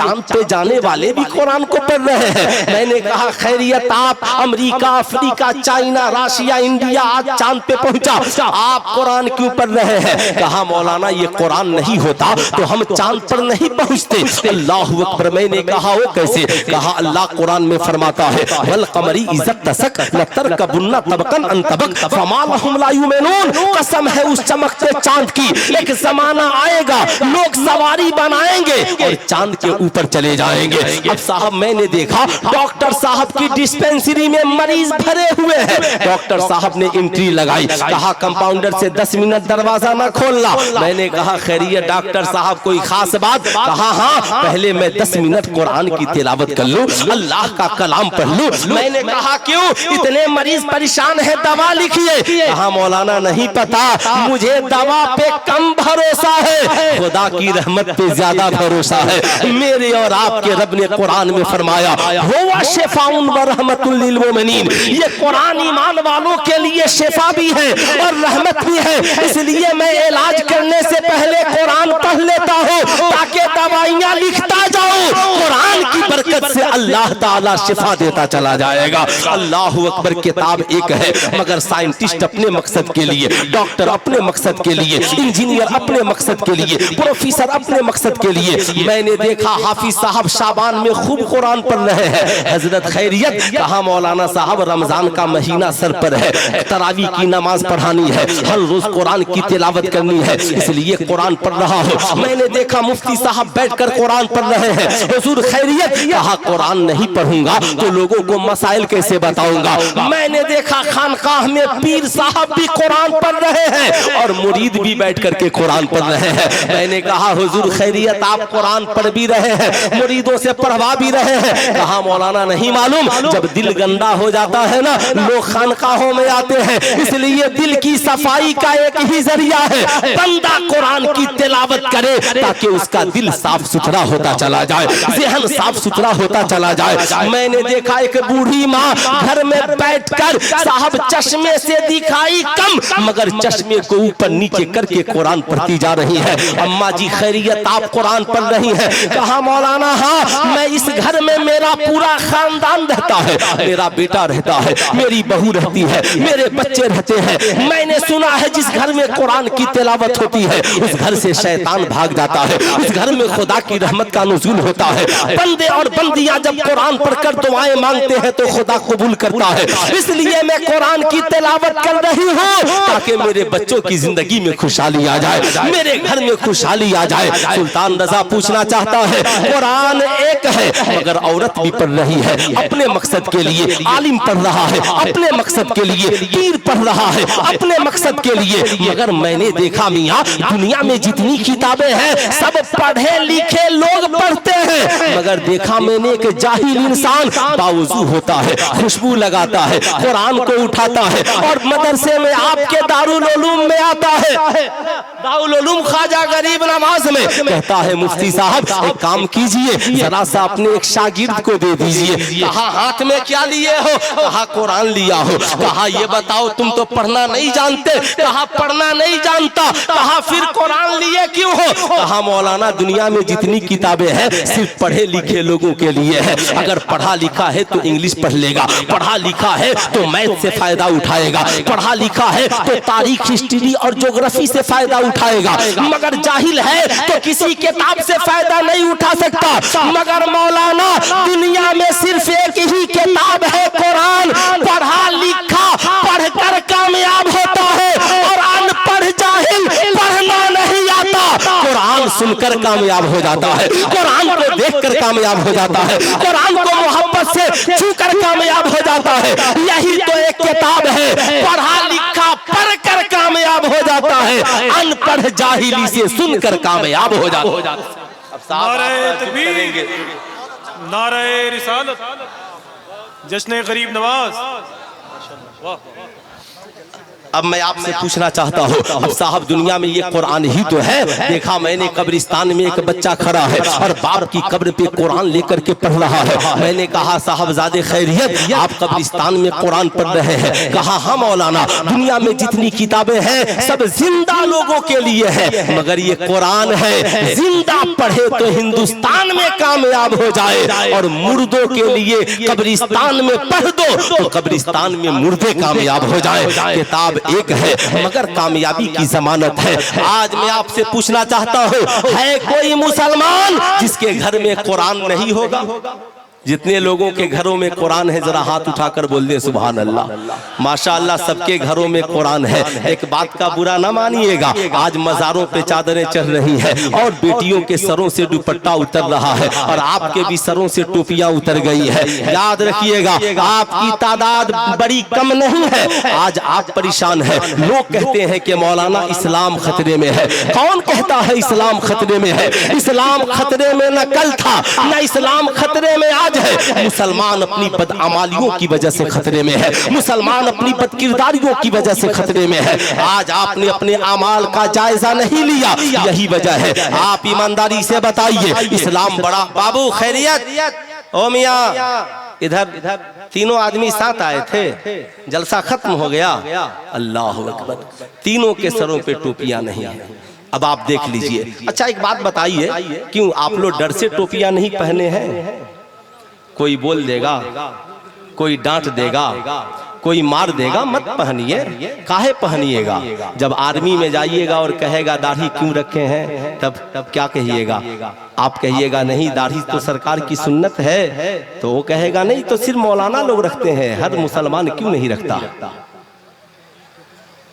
चांद पे जाने वाले भी कुरान को पढ़ रहे हैं। मैंने कहा खैरियत, आप America, Africa, China, Russia, India आज चांद पे पहुंचा, आप कुरान क्यों पढ़ रहे हैं? कहा मौलाना ये कुरान नहीं होता तो हम चांद पर नहीं पहुंचते। अल्लाहु अकबर। मैंने कहा वो कैसे? कहा अल्लाह कुरान में फरमाता है वल कमरी इज़्ज़त तसक लतरकबुन्ना तबकन अन तबक फमा लहुम ला युमिनून। कसम है उस चमकते चांद की, एक जमाना आएगा लोग सवारी बनाएंगे और चांद के ऊपर चले जाएंगे। अब साहब मैंने देखा डॉक्टर साहब की डिस्पेंसरी में मरीज भरे हुए हैं। डॉक्टर साहब ने एंट्री लगाई, कहा कंपाउंडर से 10 मिनट दरवाजा ना खोलना। मैंने कहा खैरियत डॉक्टर साहब कोई खास बात? कहा हाँ, पहले मैं 10 मिनट कुरान की तिलावत कर लूं, अल्लाह का कलाम पढ़ लूं। मैंने कहा क्यों? इतने मरीज परेशान है, दवा लिखिए। कहा मौलाना नहीं पता, मुझे दवा पे कम भरोसा है, खुदा की रहमत पे ज्यादा भरोसा है। मेरे और आपके रब ने कुरान में फरमाया हुवा शिफाउन व रहमतुल लिल मोमिनीन। ये कुरान ईमान वालों के लिए शिफा भी है और रहमत भी है। इसलिए मैं इलाज करने से पहले कुरान पढ़ लेता हूँ ताकि दवाइयाँ लिखता जाऊँ। कुरान की बरकत से अल्लाह ताला शिफा देता चला जाएगा। अल्लाह अकबर। किताब एक है मगर साइंटिस्ट अपने मकसद के लिए, डॉक्टर अपने मकसद के लिए, इंजीनियर अपने मकसद के लिए, प्रोफेसर अपने मकसद के लिए। मैंने देखा हाफिज साहब शाबान में खूब कुरान पढ़ रहे हैं। हजरत खैरियत, कहा मौलाना साहब रमजान का महीना सर पर है, तरावी की नमाज पढ़ानी है, हर रोज कुरान की तिलावत करनी है, इसलिए कुरान पढ़ रहा हूँ। मैंने देखा मुफ्ती साहब बैठकर कुरान पढ़ रहे हैं। हुजूर खैरियत, कहा कुरान नहीं पढ़ूंगा तो लोगों को मसाइल कैसे बताऊंगा। मैंने देखा खानकाह में पीर साहब भी कुरान पढ़ रहे हैं और मुरीद भी बैठ करके कुरान पढ़ रहे हैं। मैंने कहा हुजूर खैरियत आप कुरान पढ़ भी रहे हैं, मुरीदों से पढ़वा भी रहे हैं। कहा मौलाना नहीं मालूम, जब दिल गंदा हो जाता है ना लोग खानकाहों में आते हैं, इसलिए दिल की सफाई का एक ही जरिया है बंदा कुरान की तिलावत करे ताकि उसका दिल साफ सुथरा होता चला जाए, ज़हन साफ सुथरा होता चला जाए। मैंने देखा एक बूढ़ी माँ घर में बैठकर साहब चश्मे से दिखाई कम मगर चश्मे को ऊपर नीचे करके कुरान पढ़ती जा रही है। अम्मा जी खैरियत आप कुरान पढ़ रही हैं? कहा मौलाना हाँ, मैं इस घर में मेरा पूरा खानदान रहता है, मेरा बेटा रहता है, मेरी बहू रहती है, मेरे बच्चे रहते हैं। मैंने सुना है जिस घर में कुरान की तिलावत होती है उस घर से शैतान भाग जाता है, उस घर में खुदा की रहमत का नुज़ूल होता है। बंदे और बंदियां जब कुरान पढ़कर दुआएं मांगते हैं तो खुदा कबूल करता है। इसलिए मैं कुरान की तिलावत कर रही हूँ ताकि मेरे बच्चों की जिंदगी में खुशहाली आ जाए, मेरे घर में खुशहाली आ जाए। सुल्तान रजा पूछना चाहता है कुरान एक है मगर औरत भी पढ़ रही है अपने मकसद के लिए, आलिम पढ़ रहा है अपने मकसद के लिए, पीर पढ़ रहा है अपने मकसद के लिए। मगर मैंने देखा मियाँ दुनिया में जितनी किताबें हैं सब पढ़े लिखे लोग पढ़ते हैं मगर देखा मैंने एक जाहिल इंसान बावजू होता है, खुशबू लगाता है, कुरान को उठाता है और मदरसे में आपके दारुल उलूम में आता है, दारुल उलूम ख्वाजा गरीब नवाज में कहता है मुफ्ती साहब एक काम कीजिए जरा सा अपने एक शागिर्द को दे दीजिए। कहा हाथ में क्या लिए हो? कहा कुरान लिया हो। कहा ये बताओ तुम तो पढ़ना नहीं जानते? कहा पढ़ना नहीं जानता। कहा फिर कुरान लिए क्यों हो? कहा मौलाना दुनिया में जितनी किताबें हैं सिर्फ पढ़े लिखे लोगों के लिए है, अगर पढ़ा लिखा है तो इंग्लिश पढ़ लेगा, पढ़ा लिखा है तो मैथ से फायदा उठाएगा, पढ़ा लिखा है तो तारीख हिस्ट्री और ज्योग्राफी से फायदा उठाएगा, मगर जाहिल है तो किसी किताब से फायदा नहीं उठा सकता। मगर मौलाना दुनिया में सिर्फ एक ही किताब है कुरान, पढ़ा लिखा पढ़कर कामयाब होता है और अनपढ़ जाहिल पढ़ना नहीं आता, कुरान सुनकर कामयाब हो जाता है, कुरान को देखकर कामयाब हो जाता है, कुरान को मोहब्बत से छूकर कामयाब हो जाता है। यही तो एक किताब है, पढ़ा लिखा पढ़कर कामयाब हो जाता है, अनपढ़ जाहिली से सुनकर कामयाब हो जाता है। नारे तकबीर, नारे रिसालत, जश्न गरीब नवाज। अब मैं आपसे पूछना चाहता हूँ, अब साहब दुनिया में ये कुरान ही तो है। देखा मैंने कब्रिस्तान में एक बच्चा खड़ा है और बाप की कब्र पे कुरान लेकर के पढ़ रहा है। मैंने कहा साहबजादे खैरियत, आप कब्रिस्तान में कुरान पढ़ रहे हैं? कहा हाँ मौलाना, दुनिया में जितनी किताबें हैं सब जिंदा लोगों के लिए है, मगर ये कुरान है जिंदा पढ़े तो हिंदुस्तान में कामयाब हो जाए, और मुर्दों के लिए कब्रिस्तान में पढ़ दो तो कब्रिस्तान में मुर्दे कामयाब हो जाए। किताब एक है मगर कामयाबी की जमानत है। आज मैं आपसे पूछना चाहता हूँ, है कोई मुसलमान जिसके घर में कुरान नहीं होगा? जितने लोगों के घरों में कुरान है जरा हाथ उठाकर बोल दे सुभान अल्लाह। माशाअल्लाह सबके घरों में कुरान है। एक बात का बुरा ना मानिएगा, आज मज़ारों पे चादरें चढ़ रही हैं और बेटियों के सरों से दुपट्टा उतर रहा है और आपके भी सरों से टोपियां उतर गई है। याद रखिएगा आपकी तादाद बड़ी कम नहीं है, आज आप परेशान हैं। लोग कहते हैं कि मौलाना इस्लाम खतरे में है। कौन कहता है इस्लाम खतरे में है? इस्लाम खतरे में न कल था न इस्लाम खतरे में आज है। मुसलमान अपनी बदअमालियों की वजह से खतरे में है, मुसलमान अपनी बदकिरदारियों की वजह से खतरे में है। आज आपने अपने अमाल का जायजा नहीं लिया, यही वजह है। आप ईमानदारी से बताइए इस्लाम बड़ा। बाबू खैरियत, ओ मियां इधर तीनों आदमी साथ आए थे, जलसा खत्म हो गया। अल्लाह अकबर, तीनों के सरों पे टोपियां नहीं है। अब आप देख लीजिए। अच्छा एक बात बताइए, क्यों आप लोग डर से टोपियां नहीं पहने हैं? कोई बोल देगा, कोई डांट देगा, कोई मार देगा, मत पहनिए। काहे पहनिएगा? जब आर्मी में जाइएगा और कहेगा दाढ़ी क्यों रखे हैं, तब क्या कहिएगा? आप कहिएगा नहीं दाढ़ी तो सरकार की सुन्नत है, तो वो कहेगा नहीं तो सिर्फ मौलाना लोग रखते हैं, हर मुसलमान क्यों नहीं रखता?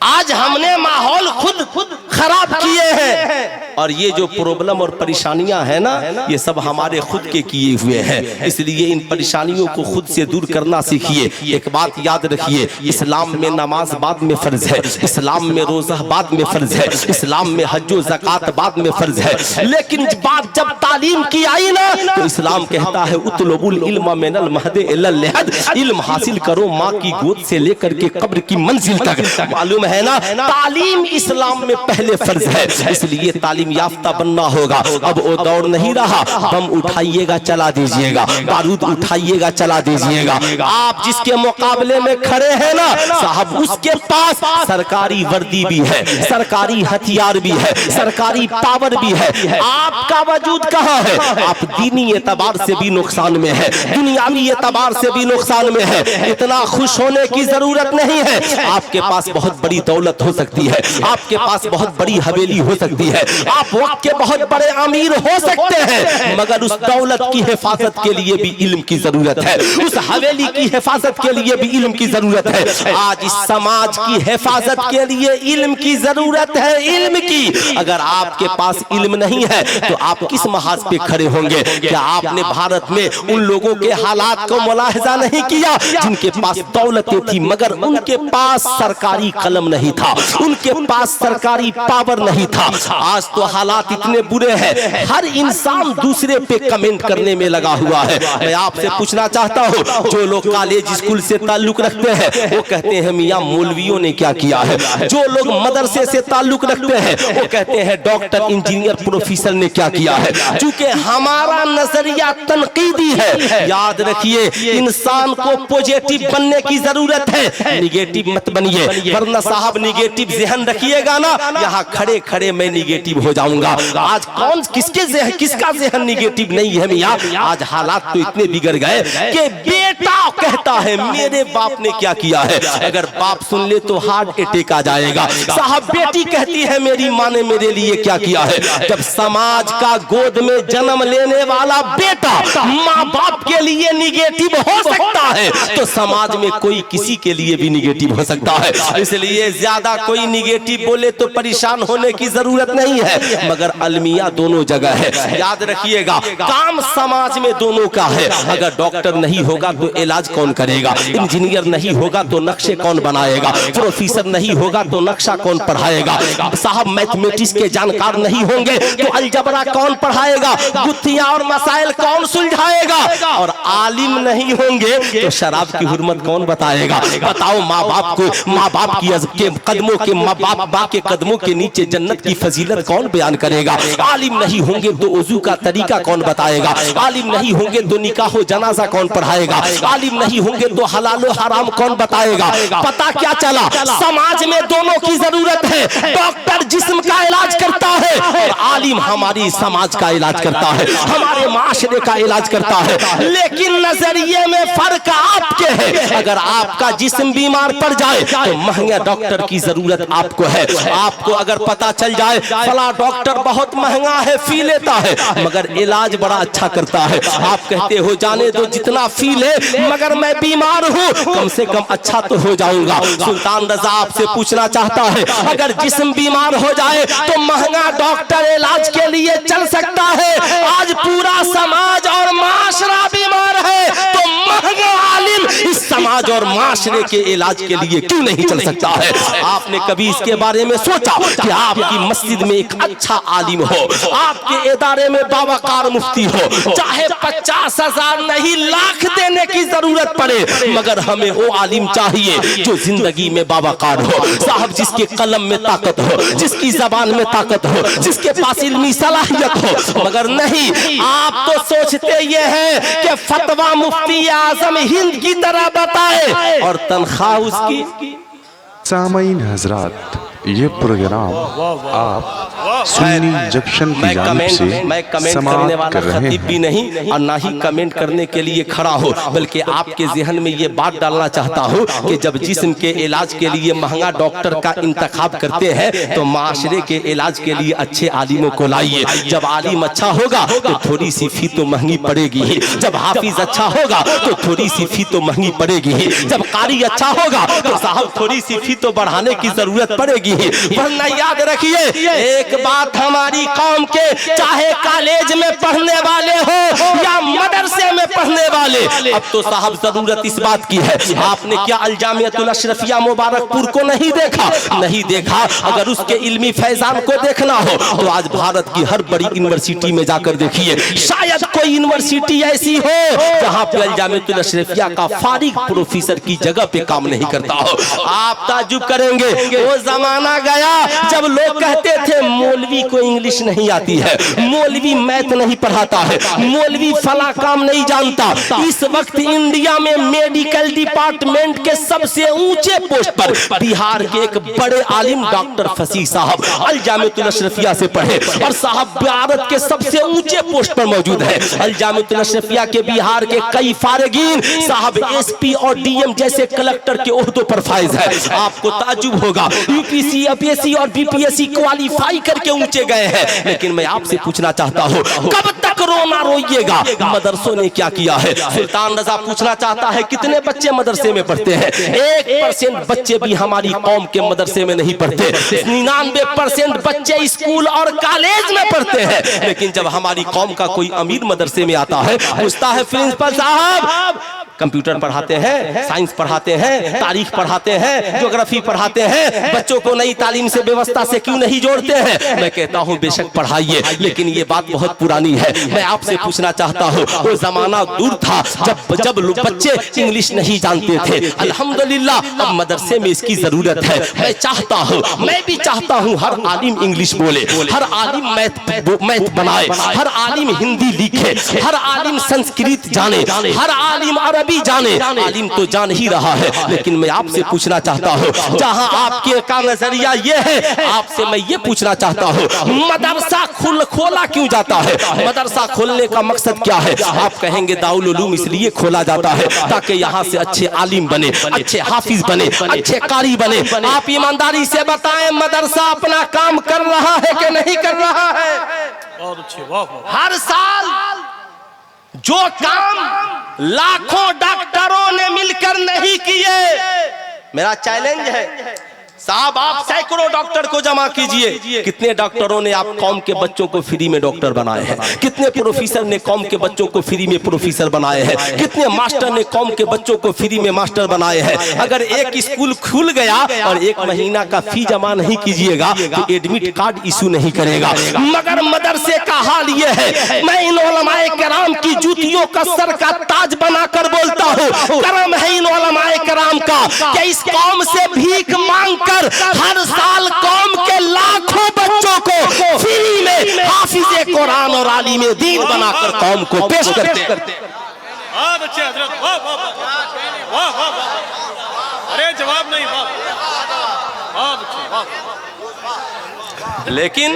आज हमने माहौल खुद खराब किए हैं, और ये जो प्रॉब्लम और परेशानियां हैं ना, ये सब हमारे खुद के किए हुए हैं। इसलिए इन परेशानियों को खुद से दूर करना सीखिए। एक बात याद रखिए, इस्लाम में नमाज बाद में फर्ज है, इस्लाम में रोजा बाद में फर्ज है, इस्लाम में हज्जो ज़कात बाद में फर्ज है। लेकिन बात जब तालीम की आई ना, तो इस्लाम कहता है उतलबुल इल्म मिनल महदि इलल लहद, इल्म हासिल करो माँ की गोद से लेकर के कब्र की मंजिल तक। मालूम है ना, तालीम इस्लाम में पहले फर्ज है, इसलिए तालीम याफ्ता बनना होगा। अब वो दौर नहीं रहा, बम उठाइएगा चला दीजिएगा, बारूद उठाइएगा चला दीजिएगा। आप जिसके मुकाबले में खड़े हैं ना साहब, उसके पास सरकारी वर्दी भी है, सरकारी हथियार भी है, सरकारी पावर भी है। आपका वजूद कहाँ है? आप दीनी एतबार से भी नुकसान में है, दुनियावी एतबार से भी नुकसान में है। इतना खुश होने की जरूरत नहीं है। आपके पास बहुत बड़ी दौलत हो सकती है, आपके पास बहुत बड़ी हवेली हो सकती है, आप वक्त के बहुत बड़े अमीर हो सकते हैं, मगर उस दौलत की हिफाजत के लिए भी इल्म की जरूरत है, उस हवेली की हिफाजत के लिए भी इल्म की जरूरत है। आज इस समाज की हिफाजत के लिए इल्म की जरूरत है, इल्म की। अगर आपके पास इल्म नहीं है तो आप किस महाज पे खड़े होंगे? क्या आपने भारत में उन लोगों के हालात को मुलाहिजा नहीं किया जिनके पास दौलतें थी मगर उनके पास सरकारी कलम नहीं था, उनके पास सरकारी पावर नहीं था? आज तो हालात इतने बुरे हैं, हर इंसान दूसरे पे कमेंट करने में लगा हुआ है। मैं आपसे पूछना चाहता हूँ, जो लोग कॉलेज स्कूल से ताल्लुक रखते हैं वो कहते हैं मियां मौलवियों ने क्या किया है, जो लोग मदरसे से ताल्लुक रखते हैं वो कहते हैं डॉक्टर इंजीनियर प्रोफेसर ने क्या किया है। चूंकि हमारा नजरिया तनकीदी है, याद रखिए इंसान को पॉजिटिव बनने की जरूरत है, निगेटिव मत बनिए, वरना साहब निगेटिव ज़हन रखिएगा ना, यहाँ खड़े खड़े मैं निगेटिव हो जाऊंगा। आज कौन किसका ज़हन निगेटिव नहीं है मियां? आज हालात तो इतने बिगड़ गए कि बेटा कहता है मेरे बाप ने क्या किया है, अगर बाप सुन ले तो हार्ट अटैक आ जाएगा। साहब बेटी कहती है मेरी माँ ने मेरे लिए क्या किया है। जब समाज का गोद में जन्म लेने वाला बेटा माँ बाप के लिए निगेटिव हो सकता है तो समाज में कोई किसी के लिए भी निगेटिव हो सकता है। इसलिए ज्यादा कोई निगेटिव बोले तो परेशान होने की जरूरत नहीं है, मगर अलमिया दोनों जगह है। याद रखिएगा काम समाज में दोनों का है। अगर डॉक्टर नहीं होगा तो इलाज कौन करेगा, इंजीनियर नहीं होगा तो नक्शे कौन बनाएगा, प्रोफेसर नहीं होगा तो नक्शा कौन पढ़ाएगा, साहब मैथमेटिक्स के जानकार नहीं होंगे तो अलजबरा कौन पढ़ाएगा, गुत्थियां और मसाइल कौन सुलझाएगा, और आलिम नहीं होंगे तो शराब की हुर्मत कौन बताएगा। बताओ माँ बाप को, माँ बाप की के कदमों के बाप के कदमों के नीचे जन्नत की फजीलत कौन बयान करेगा? आलिम नहीं होंगे तो वजू का तरीका कौन बताएगा? आलिम नहीं होंगे तो निकाह जनाजा कौन पढ़ाएगा? आलिम नहीं होंगे तो हलाल हराम कौन बताएगा? पता क्या चला, समाज में दोनों की जरूरत है। डॉक्टर जिस्म का इलाज करता है और आलिम हमारी समाज का इलाज करता है, हमारे माशरे का इलाज करता है। लेकिन नजरिए में फर्क आपके है। अगर आपका जिस्म बीमार पड़ जाए तो महंगे डॉक्टर की जरूरत आपको है। आपको अगर पता चल जाए फला डॉक्टर बहुत महंगा है, फी लेता है मगर इलाज बड़ा अच्छा करता है, आप कहते हो जाने दो जितना फी ले, मगर मैं बीमार हूँ, कम से कम अच्छा तो हो जाऊंगा। सुल्तान रजा आपसे पूछना चाहता है, अगर जिस्म बीमार हो जाए तो महंगा डॉक्टर इलाज के लिए चल सकता है। आज पूरा समाज और माशरा बीमार है तो महंगा आलिम इस समाज और माशरे के इलाज के लिए क्यों नहीं चल सकता है? आपने कभी इसके बारे में सोचा कि आपकी मस्जिद में एक अच्छा आलिम हो, आपके इदारे में बावकार मुफ्ती हो, चाहे 50,000 नहीं लाख देने की जरूरत पड़े, मगर हमें वो आलिम चाहिए जो जिंदगी में बावकार हो साहब, जिसके कलम में ताकत हो, जिसकी जबान में ताकत हो, जिसके पास इल्मी सलाहियत हो। मगर नहीं, आप तो सोचते ये है कि फतवा मुफ्ती आजम हिंद की तरह बताए और तनख्वाह उसकी। सामईन हजरात, ये प्रोग्राम आप सुन्नी जंक्शन की जानिब से मैं कमेंट करने वाला खतीब भी नहीं और ना ही कमेंट करने के लिए खड़ा हो, बल्कि आपके जहन में ये बात डालना चाहता हूँ कि जब जिस्म के इलाज के लिए महंगा डॉक्टर का इंतखाब करते हैं तो माशरे के इलाज के लिए अच्छे आलिमों को लाइए। जब आलिम अच्छा होगा तो थोड़ी सी फी तो महंगी पड़ेगी ही, जब हाफिज अच्छा होगा तो थोड़ी सी फी तो महंगी पड़ेगी ही, जब कारी अच्छा होगा तो साहब थोड़ी सी फी तो बढ़ाने की जरूरत पड़ेगी। वरना याद रखिए एक बात, हमारी कौम के चाहे कॉलेज में पढ़ने वाले हो या मदरसे में पढ़ने वाले, अब तो साहब जरूरत इस बात की है। आपने क्या अलजामियतुल अशरफिया मुबारकपुर को नहीं देखा? नहीं देखा। अगर उसके इल्मी फैजान को देखना हो तो आज भारत की हर बड़ी यूनिवर्सिटी में जाकर देखिए, शायद कोई यूनिवर्सिटी ऐसी हो जहां पे अलजामियतुल अशरफिया का फारिग प्रोफेसर की जगह पे काम नहीं करता हो। आप ताज्जुब करेंगे, वो जमाना गया जब लोग कहते थे मौलवी को इंग्लिश नहीं आती है, मौलवी मैथ नहीं पढ़ाता है, मौलवी फला काम नहीं जानता। इस वक्त इंडिया में मेडिकल डिपार्टमेंट के सबसे ऊंचे पोस्ट पर बिहार के एक बड़े आलिम डॉक्टर फसीह साहब अलजामियतुल अशरफिया से पढ़े और साहब भारत के सबसे ऊंचे पोस्ट पर मौजूद है। अलजामियतुल अशरफिया के बिहार के कई फारिगीन साहब एसपी और डीएम जैसे कलेक्टर के ओहदों पर फाइज है। आपको ताज्जुब होगा, यूपीएससी, एपीएससी और बीपीएससी क्वालिफाई करके ऊंचे गए हैं। लेकिन मैं आपसे पूछना चाहता हूं, कब तक रोना रोइएगा? मदरसों ने क्या किया है? सुल्तान रजा पूछना चाहता है, कितने बच्चे मदरसे में पढ़ते हैं? 1% बच्चे भी हमारी कौम के मदरसे में नहीं पढ़ते। 99% बच्चे स्कूल और कॉलेज में पढ़ते हैं। लेकिन जब हमारी कौम का कोई अमीर मदरसे में आता है, पूछता है प्रिंसिपल साहब कंप्यूटर पढ़ाते हैं, साइंस पढ़ाते हैं, तारीख पढ़ाते हैं, ज्योग्राफी पढ़ाते हैं, बच्चों को नई तालीम से व्यवस्था से क्यों नहीं जोड़ते हैं? मैं कहता हूं बेशक पढ़ाइए, लेकिन ये बात बहुत पुरानी है। मैं आपसे पूछना चाहता हूं, वो जमाना दूर था जब बच्चे इंग्लिश नहीं जानते थे। अल्हम्दुलिल्लाह अब मदरसे में इसकी जरूरत है। मैं चाहता हूं, मैं भी चाहता हूं हर आलिम इंग्लिश बोले, हर आलिम मैथ बनाए, हर आलिम हिंदी लिखे, हर आलिम संस्कृत जाने, हर आलिम अरबी जाने। आलिम तो जान ही रहा है, लेकिन मैं आपसे पूछना चाहता हूँ, जहाँ आपके का नजरिया ये है, आपसे मैं ये पूछना चाहता हूँ, मदरसा खोला क्यों जाता है? मदरसा खोलने का मकसद क्या है? आप कहेंगे दारुल उलूम इसलिए खोला जाता है ताकि यहाँ से अच्छे आलिम बने, अच्छे हाफिज बने, अच्छे कारी बने। आप ईमानदारी से बताएं, मदरसा अपना काम कर रहा है कि नहीं कर रहा है? बहुत अच्छे, वाह। हर साल जो काम लाखों डॉक्टरों ने मिलकर नहीं किए, मेरा चैलेंज है साहब, आप सैकड़ों डॉक्टर को जमा कीजिए, कितने डॉक्टरों ने आप कौम के बच्चों को फ्री में डॉक्टर बनाए हैं? कितने प्रोफेसर ने कौम के बच्चों को फ्री में प्रोफेसर बनाए हैं? कितने मास्टर ने कौम के बच्चों को फ्री में मास्टर बनाए हैं? अगर एक स्कूल खुल गया और 1 महीना का फी जमा नहीं कीजिएगा तो एडमिट कार्ड इशू नहीं करेगा। मगर मदरसे का हाल ये है, मैं इन उलमाए कराम की जूतियों का सर का ताज बनाकर बोलता हूँ, करम है इन उलमाए कराम का कि इस कौम से भीख मांग कर कर हर साल कौम के लाखों बच्चों को फ्री में हाफिज़े कुरान और आलिम दीन बनाकर कौम को पेश करते हैं। बहुत अच्छे हजरत, वाह वाह वाह वाह वाह, अरे जवाब नहीं, वाह बहुत अच्छे, वाह। लेकिन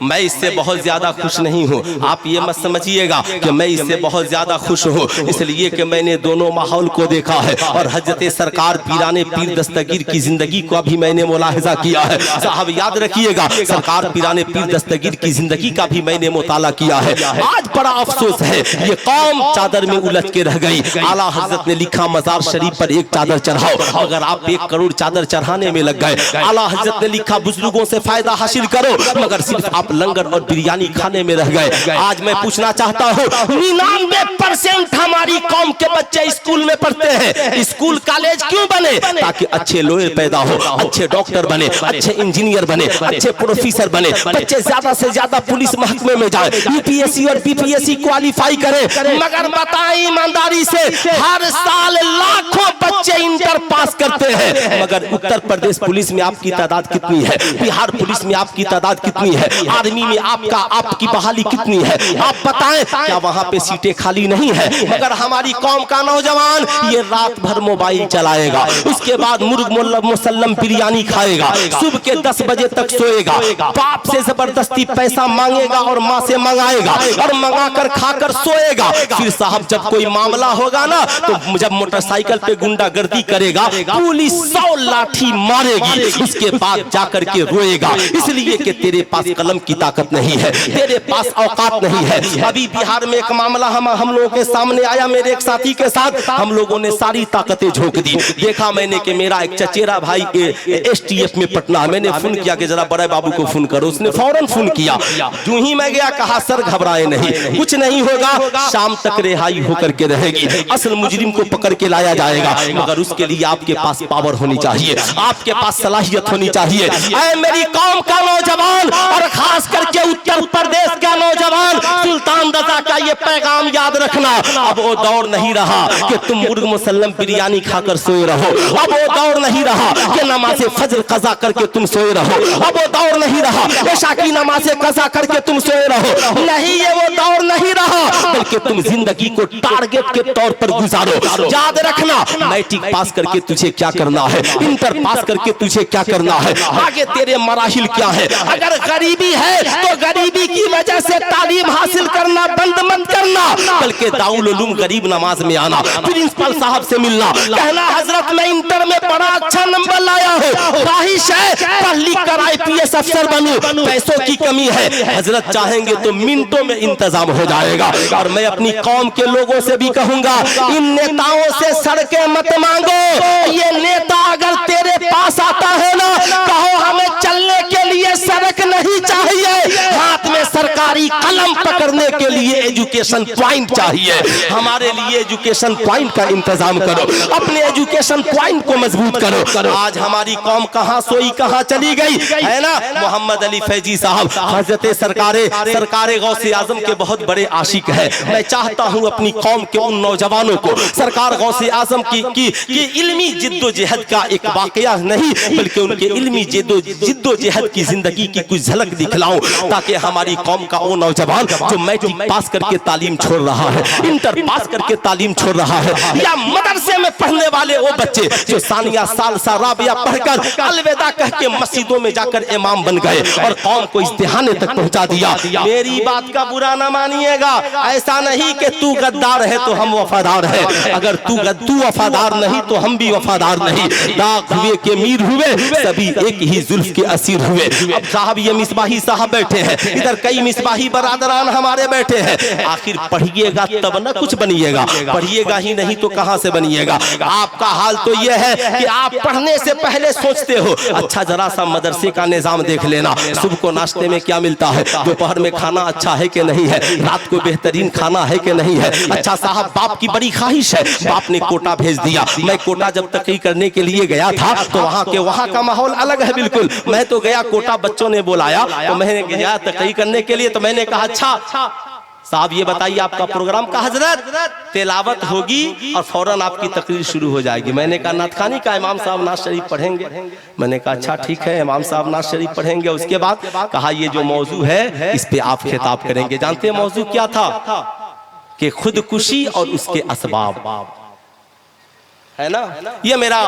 मैं इससे बहुत ज्यादा खुश नहीं हूँ। आप ये मत समझिएगा कि मैं इससे बहुत ज्यादा खुश हूँ, इसलिए कि मैंने दोनों माहौल को देखा है और हजरत सरकार पीराने पीर दस्तगीर की जिंदगी को भी मैंने मुलाहिजा किया है। साहब याद रखिएगा, सरकार पीराने पीर दस्तगीर की जिंदगी का भी मैंने मुताला किया है। आज बड़ा अफसोस है, ये कौम चादर में उलझ के रह गई। आला हजरत ने लिखा मजार शरीफ पर एक चादर चढ़ाओ, अगर आप 1 करोड़ चादर चढ़ाने में लग गए। आला हजरत ने लिखा बुजुर्गों से फायदा हासिल करो, मगर सिर्फ आप लंगर और बिरयानी खाने में रह गए। आज मैं पूछना चाहता हूँ, 99% हमारी कौम के बच्चे स्कूल में पढ़ते हैं। स्कूल कॉलेज क्यों बने? ताकि अच्छे लॉयर पैदा हो, अच्छे डॉक्टर बने, अच्छे इंजीनियर बने, अच्छे प्रोफेसर बने, बच्चे ज्यादा से ज्यादा पुलिस महकमे में जाए, यूपीएससी और बीपीएससी क्वालिफाई करें। मगर बताएं ईमानदारी से, हर साल लाखों बच्चे इंटर पास करते हैं, मगर उत्तर प्रदेश पुलिस में आपकी तादाद कितनी है? बिहार पुलिस में आपकी तादाद कितनी है? आर्मी में आपकी बहाली कितनी है? आप बताएं, क्या वहां पे सीटें खाली नहीं है? मगर हमारी कौम का नौजवान ये रात भर मोबाइल चलाएगा, उसके बाद मुर्ग मुसल्लम बिरयानी खाएगा, सुबह के 10 बजे तक सोएगा, बाप से जबरदस्ती पैसा मांगेगा और माँ से मंगाएगा और मंगा कर खाकर सोएगा। फिर साहब जब कोई मामला होगा ना, तो जब मोटरसाइकिल पे गुंडागर्दी करेगा, पुलिस 100 लाठी मारेगी, उसके बाद जाकर के रोएगा, इसलिए कि तेरे पास कलम की ताकत नहीं है, तेरे पास औकात नहीं है। अभी बिहार में एक मामला हम लोगों के सामने आया, मेरे एक साथी के साथ हम लोगों ने सारी ताकतें झोंक दी। देखा मैंने कि मेरा एक चचेरा भाई एसटीएफ में पटना, मैंने फोन किया कि जरा बड़े बाबू को फोन करो, उसने फौरन फोन किया। जो ही मैं गया, कहा सर घबराए नहीं, कुछ नहीं होगा, शाम तक रिहाई होकर के रहेगी, असल मुजरिम को पकड़ के लाया जाएगा, मगर उसके लिए आपके पास पावर होनी चाहिए, आपके पास सलाहियत होनी चाहिए। ऐ मेरी कौम का नौजवान और खास करके उत्तर प्रदेश का नौजवान, सुल्तान रजा का ये पैगाम याद रखना, अब वो दौर नहीं रहा कि तुम मुर्ग मुसल्लम बिरयानी खाकर सोए रहो, अब वो दौर नहीं रहा कि नमाज़े फजर कज़ा करके तुम सोए रहो, अब वो दौर नहीं रहा इशा की नमाज़े कज़ा करके तुम सोए रहो, नहीं ये वो दौर नहीं रहा, बल्कि तुम जिंदगी को टारगेट के तौर पर गुजारो। याद रखना, मैट्रिक पास करके तुझे क्या करना है, इंटर पास करके तुझे क्या करना है, आगे तेरे मराहिल क्या है। अगर गरीबी है तो गरीबी की वजह से तालीम हासिल करना बंद मत करना, बल्कि दाउल उलूम गरीब नमाज में आना, प्रिंसिपल साहब से मिलना, कहना हजरत मैं इंटर में बड़ा अच्छा नंबर लाया हूँ, ख्वाहिश है पढ़ लिख कर IPS अफसर बनूं, पैसों की कमी है, हजरत चाहेंगे तो मिनटों में इंतजाम हो जाएगा। और मैं अपनी कौम के लोगों से भी कहूंगा, इन नेताओं से सड़कें मत मांगो, ये नेता अगर तेरे पास आता है ना, कहो हमें चलने के लिए सड़क नहीं चाहिए, हाथ में सरकारी कलम पकड़ने के लिए एजुकेशन पॉइंट चाहिए। हमारे लिए एजुकेशन पॉइंट का इंतजाम करो, अपने एजुकेशन पॉइंट को मजबूत करो। आज हमारी कौम कहां सोई कहां चली गई है ना। मोहम्मद अली फैजी साहब हजरत सरकारे गौसे आजम के बहुत बड़े आशिक है। मैं चाहता हूं अपनी कौम के उन नौजवानों को सरकार गौसे आजम की इल्मी जिद्दोजहद का एक वाकया नहीं, बल्कि उनके इल्मी जिद्दोजहद की जिंदगी की कुछ झलक दिखलाऊं, ताकि हमारी कौम का वो नौजवान जो मैट्रिक पास करके तालीम छोड़ रहा है, इंटर पास करके तालीम छोड़ रहा है, या मदरसे में पढ़ने वाले वो बच्चे जो सानिया सालसा राबिया पढ़कर अलविदा कह के मस्जिदों में जाकर इमाम बन गए और कौम को इस्तिहाने तक पहुंचा दिया। मेरी बात का बुरा न मानिएगा, ऐसा नहीं कि तू गद्दार है तो हम वफादार है, अगर तू वफादार नहीं तो हम भी वफादार नहीं। दाग हुए के मीर हुए, सभी एक ही जुल्फ के असीर हुए। अब साहब ये मिसबाही साहब बैठे हैं, इधर कई मिसबाही बरादरान हमारे बैठे हैं, आखिर पढ़िएगा तब न कुछ बनिएगा, पढ़िएगा ही नहीं तो कहां से बनिएगा। आपका हाल तो यह है कि आप पढ़ने से पहले सोचते हो, अच्छा जरा सा मदरसे का निजाम देख लेना, सुबह को नाश्ते में क्या मिलता है, दोपहर में खाना अच्छा है कि नहीं है, रात को बेहतरीन खाना है कि नहीं है। अच्छा साहब बाप की बड़ी ख्वाहिश है, बाप ने कोटा भेज दिया। मैं कोटा जब तकई करने के लिए गया था तो वहाँ का माहौल अलग है बिल्कुल। मैं तो गया कोटा, बच्चों ने बुलाया तो मैंने गया तकई करने के लिए, तो मैंने कहा अच्छा साहब ये बताइए आपका प्रोग्राम का हजरत, तिलावत होगी और फौरन आपकी तकरीर शुरू हो जाएगी। मैंने कहा नातखानी का इमाम साहब नात शरीफ पढ़ेंगे। मैंने कहा अच्छा ठीक है, इमाम साहब नात शरीफ पढ़ेंगे। उसके बाद कहा ये जो मौजू है इस पे आप खिताब करेंगे। जानते हैं मौजू क्या था? कि खुदकुशी और उसके असबाब, है ना, ये मेरा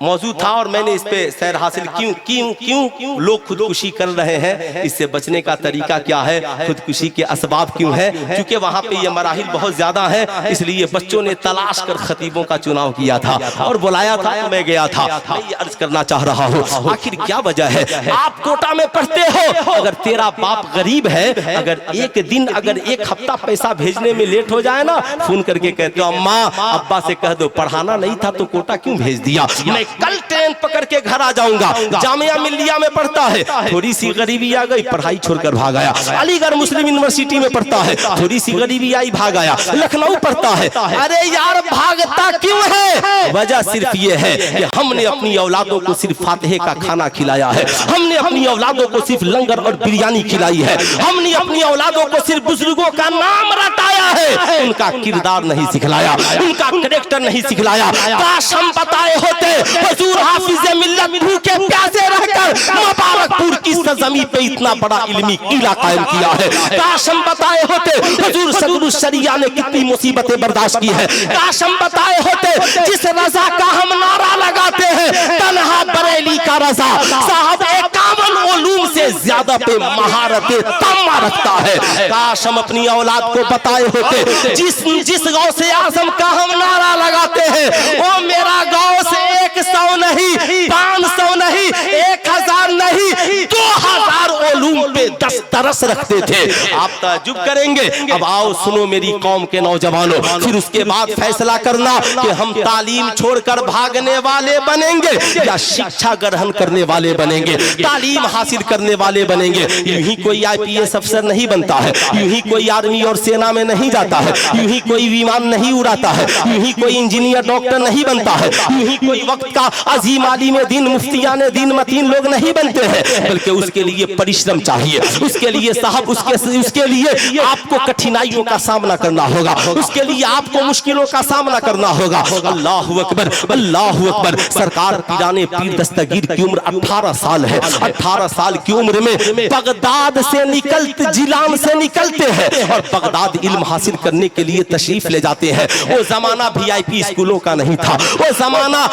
मौजूद था और मैंने इस पे सैर हासिल क्यों लोग खुदकुशी कर रहे हैं, इससे बचने का तरीका क्या है, खुदकुशी के असबाब क्यों है। क्योंकि वहाँ पे ये मराहिल बहुत ज्यादा है, इसलिए बच्चों ने तलाश कर खतीबों का चुनाव किया था और बुलाया था तो मैं गया था। मैं ये अर्ज करना चाह रहा हूँ, आखिर क्या वजह है? आप कोटा में पढ़ते हो, अगर तेरा बाप गरीब है, अगर एक दिन अगर एक हफ्ता पैसा भेजने में लेट हो जाए ना, फोन करके कहते हो अम्मा अब्बा से कह दो पढ़ाना नहीं था तो कोटा क्यों भेज दिया, मैं कल ट्रेन पकड़ के घर आ जाऊंगा। जामिया मिल्लिया में पढ़ता है, थोड़ी सी गरीबी आ गई, पढ़ाई छोड़कर भाग आया। अलीगढ़ मुस्लिम यूनिवर्सिटी में पढ़ता है, थोड़ी सी गरीबी आई, भाग आया। लखनऊ पढ़ता है। अरे यार भागता क्यों है? वजह सिर्फ ये है कि हमने अपनी औलादों को सिर्फ फातिहे का खाना खिलाया है, हमने अपनी औलादों को सिर्फ लंगर और बिरयानी खिलाई है, हमने अपनी औलादों को सिर्फ बुजुर्गों का नाम रटाया है, उनका किरदार नहीं सिखलाया, उनका कैरेक्टर नहीं सिखलाया। काश हम बताए होते हुजूर हाफिज़े मिल्लत भूखे प्यासे रहकर मुबारकपुर की सरजमी पे इतना बड़ा इल्मी किला कायम किया है। काश हम बताए होते हुजूर सदरुल शरिया ने कितनी मुसीबतें बर्दाश्त की है। काश हम बताए होते जिस रजा का हम नारा लगाते हैं, तन्हा बरेली का रजा साहब 51 उलूम से ज्यादा पे महारतें तम्मा रखता है। काश हम अपनी औलाद को बताए होते जिस गाँव से आजम का हम नारा लगाते हैं, वो मेरा गाँव से 100 नहीं, 500 नहीं, 1000 नहीं, 2000 उलूम पे दस्तरस रखते थे। आप ताज्जुब करेंगे। अब आओ सुनो मेरी कौम के नौजवानों, फिर उसके बाद फैसला करना कि हम तालीम छोड़कर भागने वाले बनेंगे या शिक्षा ग्रहण करने वाले बनेंगे, तालीम हासिल करने वाले बनेंगे। यूं ही कोई IPS अफसर नहीं बनता है, यूं ही कोई आर्मी और सेना में नहीं जाता है, यूं ही कोई विमान नहीं उड़ाता है, यूं ही कोई इंजीनियर डॉक्टर नहीं बनता है, यूं ही कोई वक्त का अजीम आलिम दीन मुफ्तियाने दीन मतीन लोग नहीं बनते हैं, बल्कि उसके लिए परिश्रम चाहिए। उसके लिए साहब उसके लिए आपको कठिनाइयों का सामना करना होगा, उसके लिए आपको मुश्किलों का सामना करना होगा। अल्लाहु अकबर, अल्लाहु अकबर। सरकार पीराने पीर दस्तगीर की उम्र 18 साल है। 18 साल की उम्र में बगदाद से निकलते, जिलान से निकलते हैं और बगदाद इल्म हासिल करने के लिए तशरीफ ले जाते हैं। वो जमाना VIP स्कूलों का नहीं था, वो जमाना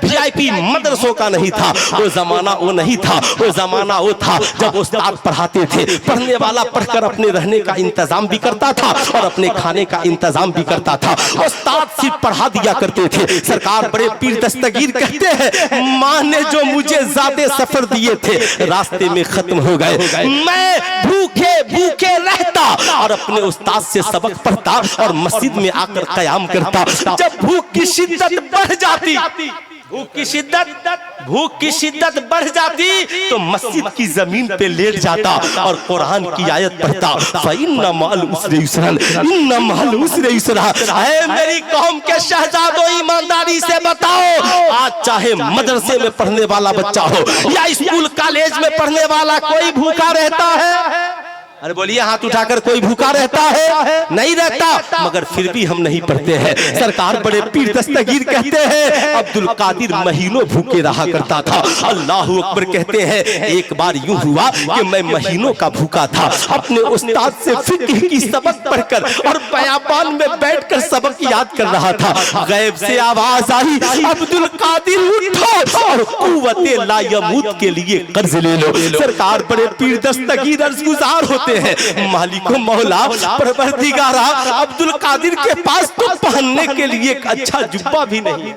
VIP मदरसों का नहीं था, वो जमाना वो नहीं था। वो जमाना वो था जब उस्ताद पढ़ाते थे, पढ़ने वाला पढ़कर अपने रहने का इंतजाम भी करता था और अपने खाने का इंतजाम भी करता था। उस्ताद सिर्फ पढ़ा दिया करते थे। सरकार बड़े पीर दस्तगीर कहते हैं, माँ ने जो मुझे ज्यादा सफर दिए थे रास्ते में खत्म हो गए, मैं भूखे भूखे रहता और अपने उस्ताद से सबक पढ़ता और मस्जिद में आकर कयाम करता। जब भूख की शिद्दत बढ़ जाती, भूख की शिद्दत बढ़ जाती तो मस्जिद की जमीन पे लेट जाता और कुरान की आयत पढ़ता, फ़इन्ना मअल उसरि युसरन, इन्ना मअल उसरि युसरा। ऐ मेरी कौम के शहजादों, ईमानदारी से बताओ, आज चाहे मदरसे में पढ़ने वाला बच्चा हो या स्कूल कॉलेज में पढ़ने वाला, कोई भूखा रहता है? अरे बोलिए हाथ उठाकर, कोई भूखा रहता है? नहीं रहता। मगर फिर भी हम नहीं पढ़ते हैं। सरकार बड़े पीर दस्तगीर कहते हैं, अब्दुल कादिर महीनों भूखे रहा करता था। अल्लाहु अकबर कहते हैं, एक बार यूं हुआ कि मैं महीनों का भूखा था, अपने उस्ताद से फिक्र की सबक पढ़कर और बयाबान में बैठकर सबक याद कर रहा था। गैब से आवाज आई, अब्दुल कादिर उठो और कुव्वते ला यमूत के लिए कर्ज ले लो। सरकार बड़े पीर दस्तगीर अर्ज़गुज़ार होते हैं, मालिको मौला परवरदिगारा, अब्दुल कादिर के पास तो पहनने के लिए एक अच्छा जुब्बा भी नहीं।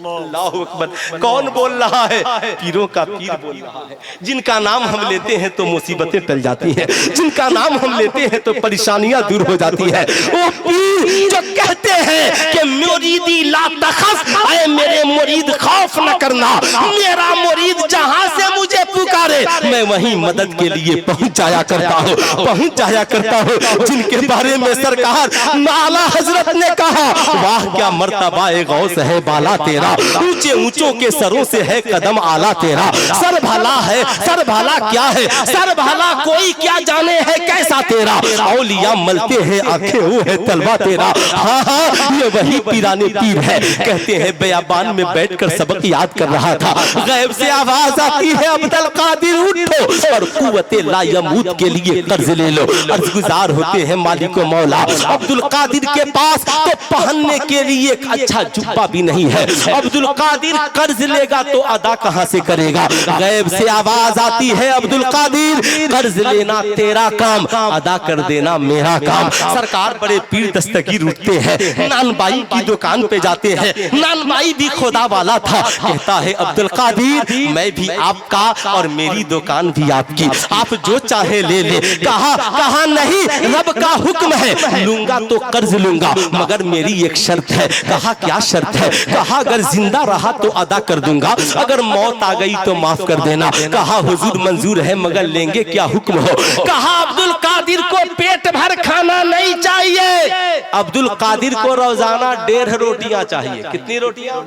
अल्लाहु अकबर। कौन बोल रहा है? पीरों का पीर बोल रहा है। जिनका नाम हम लेते हैं तो मुसीबतें टल जाती हैं, जिनका नाम हम लेते हैं तो परेशानियां दूर हो जाती है। वो पीर जो कहते हैं कि मुरीदी ला तखफ, ऐ मेरे मुरीद खौफ न करना, मेरा मुरीद जहां से मुझे पुकारे मैं वहीं मदद के लिए पहुंच जाया करता हूँ, पहुंच जाया करता हूँ। जिनके बारे में सरकार आला हजरत ने कहा, वाह क्या मर्तबा ए गौस है बाला तेरा, तेरा, ऊंचे ऊंचों के सरों से है कदम आला तेरा। सर भला है, सर भला क्या है, सर भला कोई क्या जाने है कैसा तेरा। औलिया मलते हैं आंखें वो है तलवा तेरा। हाँ हाँ ये वही पीराने पीर है, कहते हैं बयाबान में बैठकर सबक याद कर रहा था। गैब से आवाज आती है अब्दुल कादिर उठो और कुव्वते ला यमूत के लिए कर्ज ले लो। अर्जगुजार होते हैं मालिक व मौला। अब्दुल कादिर के पास तो पहनने के लिए एक अच्छा जुब्बा भी नहीं है। अब्दुल कादिर कर्ज लेगा तो अदा कहां से करेगा। गैब से आवाज आती है अब्दुल कादिर कर्ज लेना तेरा काम, अदा कर देना मेरा काम। सरकार बड़े पीर दस्तगीर उठते हैं, नानबाई की दुकान पे जाते हैं। नानबाई भी खुदा वाला था, कहता है अब्दुल कादिर मैं भी आपका और मेरी दुकान भी आपकी, आप जो चाहे ले ले। कहा नहीं रब का हुक्म है, लूंगा तो कर्ज लूंगा मगर मेरी एक शर्त है। कहा क्या शर्त है। कहा अगर जिंदा रहा तो अदा कर दूंगा, अगर मौत आ गई तो माफ कर देना। कहा हुजूर मंजूर है मगर लेंगे क्या हुक्म हो। कहा अब्दुल कादिर को पेट भर खाना नहीं चाहिए, अब्दुल कादिर को रोजाना 1.5 रोटियां चाहिए। कितनी रोटियां?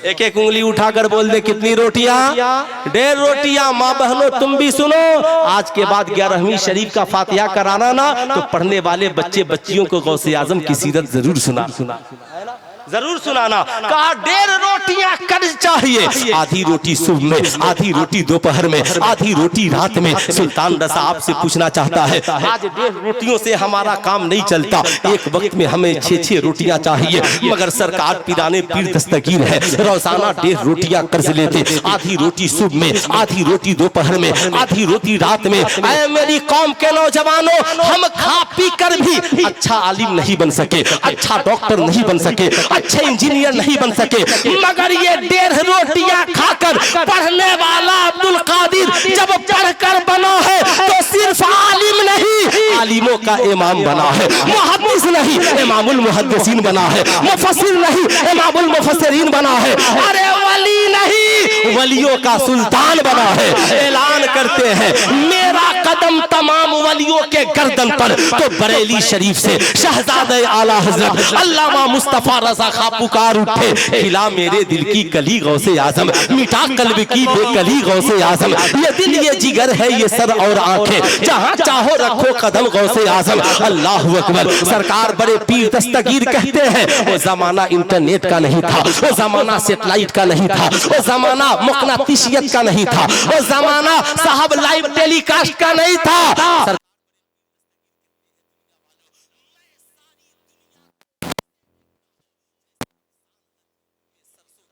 एक एक उंगली उठाकर बोल दे कितनी रोटियां? 1.5 रोटियां। माँ बहनों तुम भी सुनो, आज के बाद 11वीं शरीफ का फातिहा कराना ना तो पढ़ने वाले बच्चे बच्चियों को गौसे आजम की सीरत जरूर जरूर सुनाना। कहा 1.5 रोटियां कर्ज चाहिए, आधी रोटी सुबह में, आधी रोटी दोपहर में, आधी रोटी रात में। सुल्तान रज़ा आपसे पूछना चाहता है, आज 1.5 रोटियों से हमारा काम नहीं चलता, एक वक्त में हमें 6-6 रोटियां चाहिए। मगर सरकार पीराने पीर दस्तगीर है, रोजाना 1.5 रोटियां कर्ज लेते, आधी रोटी सुबह में, आधी रोटी दोपहर में, आधी रोटी रात में। ऐ मेरी कौम के नौजवानों, हम खा पी कर भी अच्छा आलिम नहीं बन सके, अच्छा डॉक्टर नहीं बन सके, अच्छे इंजीनियर नहीं बन सके, मगर ये 1.5 रोटियां खाकर पढ़ने वाला अब्दुल कादिर जब पढ़कर बना है तो सिर्फ आलिम नहीं, आलिमों का इमाम बना है। मुहद्दिस नहीं, इमामुल मुहद्दिसीन बना है। मुफस्सिर नहीं, इमामुल मुफस्सिरीन बना है। अरे वली नहीं, वलियों का सुल्तान बना है। ऐलान करते हैं मेरा कदम तमाम वलियों के गर्दन पर, तो बरेली शरीफ से शहजादे आला हजरत अल्लामा मुस्तफा रज़ा खां पुकार उठे, खिला मेरे दिल की कली गौसे आजम, मिटा कल्ब की बेकली गौसे आजम। ये दिल ये जिगर है ये सर और आंखें, जहां चाहो रखो कदम गौसे आजम। अल्लाहु अकबर। सरकार बड़े पीर दस्तगीर कहते हैं वो जमाना इंटरनेट का नहीं था, वो जमाना सेटेलाइट का नहीं था, वो जमाना मकनातीसियत का नहीं था, वो जमाना साहब लाइव टेलीकास्ट का नहीं था।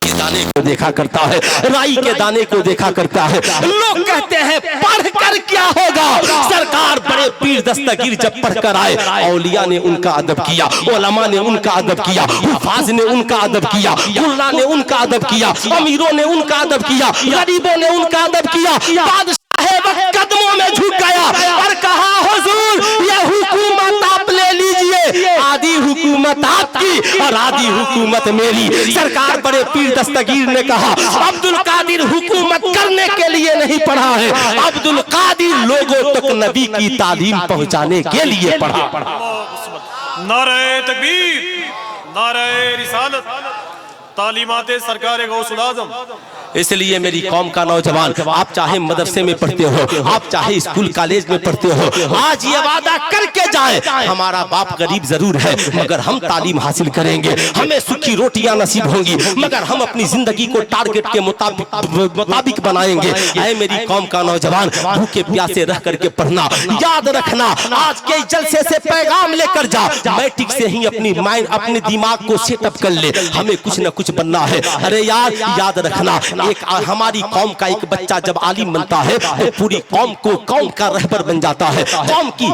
दाने को देखा करता है, राई के दाने को देखा करता है। लोग कहते हैं पढ़कर क्या होगा। सरकार बड़े पीर दस्तगीर जब पढ़कर आए, औलिया ने उनका अदब किया, उलमा ने उनका अदब किया, हुफाज ने उनका अदब किया, कुर्रा ने उनका अदब किया, अमीरों ने उनका अदब किया, गरीबों ने उनका अदब किया। बादशाह कदमों में झुक गया और कहा हुजूर ये हुकूमत आप ले लीजिए, आधी हुकूमत आपकी और आधी हुकूमत मेरी। सरकार बड़े पीर दस्तगीर ने कहा अब्दुल कादिर हुकूमत करने के लिए नहीं पढ़ा है, अब्दुल कादिर लोगों तक नबी की तालीम पहुंचाने के लिए पढ़ा। नारे तकबीर, नारे रिसालत, तालीमाते सरकार गौसुल आज़म। इसलिए मेरी कौम का नौजवान, आप चाहे मदरसे में पढ़ते हो, आप चाहे स्कूल कॉलेज में पढ़ते हो, आज ये वादा करके जाए हमारा बाप गरीब जरूर है मगर हम तालीम हासिल करेंगे, हमें सूखी रोटियां नसीब होंगी मगर हम अपनी जिंदगी को टारगेट के मुताबिक बनाएंगे। ऐ मेरी कौम का नौजवान, भूखे प्यासे रह करके पढ़ना, याद रखना, आज के जलसे से पैगाम लेकर जा, मैट्रिक से ही अपनी माइंड अपने दिमाग को सेटअप कर ले, हमें कुछ न कुछ बनना है। अरे यार याद रखना, एक हमारी कौम का एक बच्चा जब आलिम बनता है तो पूरी कौम को कौम का रहबर बन जाता है, कौम की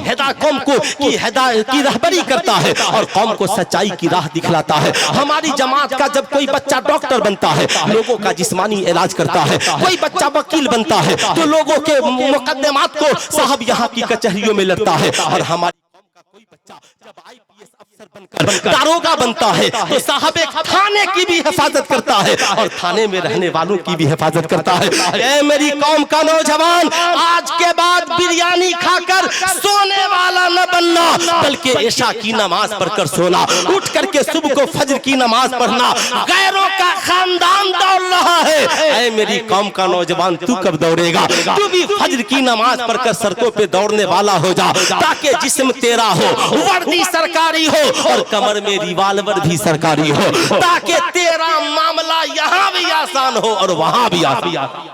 रहबरी करता है और कौम को सच्चाई की राह दिखलाता है। हमारी जमात का जब कोई बच्चा डॉक्टर बनता है, लोगों का जिस्मानी इलाज करता है, कोई बच्चा वकील बनता है तो लोगों के मुकदमात को साहब यहाँ की कचहरियों में लड़ता है, और हमारी कौम का कोई जब आईपीएस अफसर बनकर दारोगा बनता है तो साहब एक थाने की भी हिफाजत करता है और थाने में रहने वालों की भी हिफाजत करता है। ऐ मेरी कौम का नौजवान, आज के बाद बिरयानी खाकर सोने वाला न बनना, बल्कि ऐशा की नमाज पढ़कर सोना, उठ करके सुबह को फजर की नमाज पढ़ना। गैरों का खानदान दौड़ रहा है, ऐ मेरी कौम का नौजवान, तू कब दौड़ेगा? तू भी फजर की नमाज पढ़कर सड़कों पे दौड़ने वाला हो जा, ताकि जिस्म तेरा हो, वर्दी सरकारी हो और कमर में रिवाल्वर भी सरकारी हो, ताकि तेरा मामला यहाँ भी आसान हो और वहां भी आसान।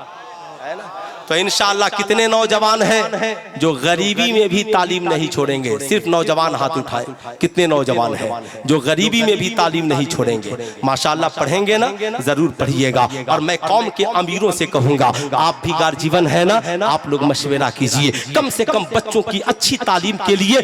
तो इंशाअल्लाह कितने नौजवान हैं जो गरीबी में भी तालीम नहीं छोड़ेंगे? सिर्फ नौजवान हाथ उठाए। कितने नौजवान हैं जो गरीबी में भी तालीम नहीं छोड़ेंगे? माशाअल्लाह पढ़ेंगे ना, जरूर पढ़िएगा। और मैं कौम के अमीरों से कहूंगा, आप भी गार्जियन है ना, आप लोग मशवरा कीजिए, कम से कम बच्चों की अच्छी तालीम के लिए,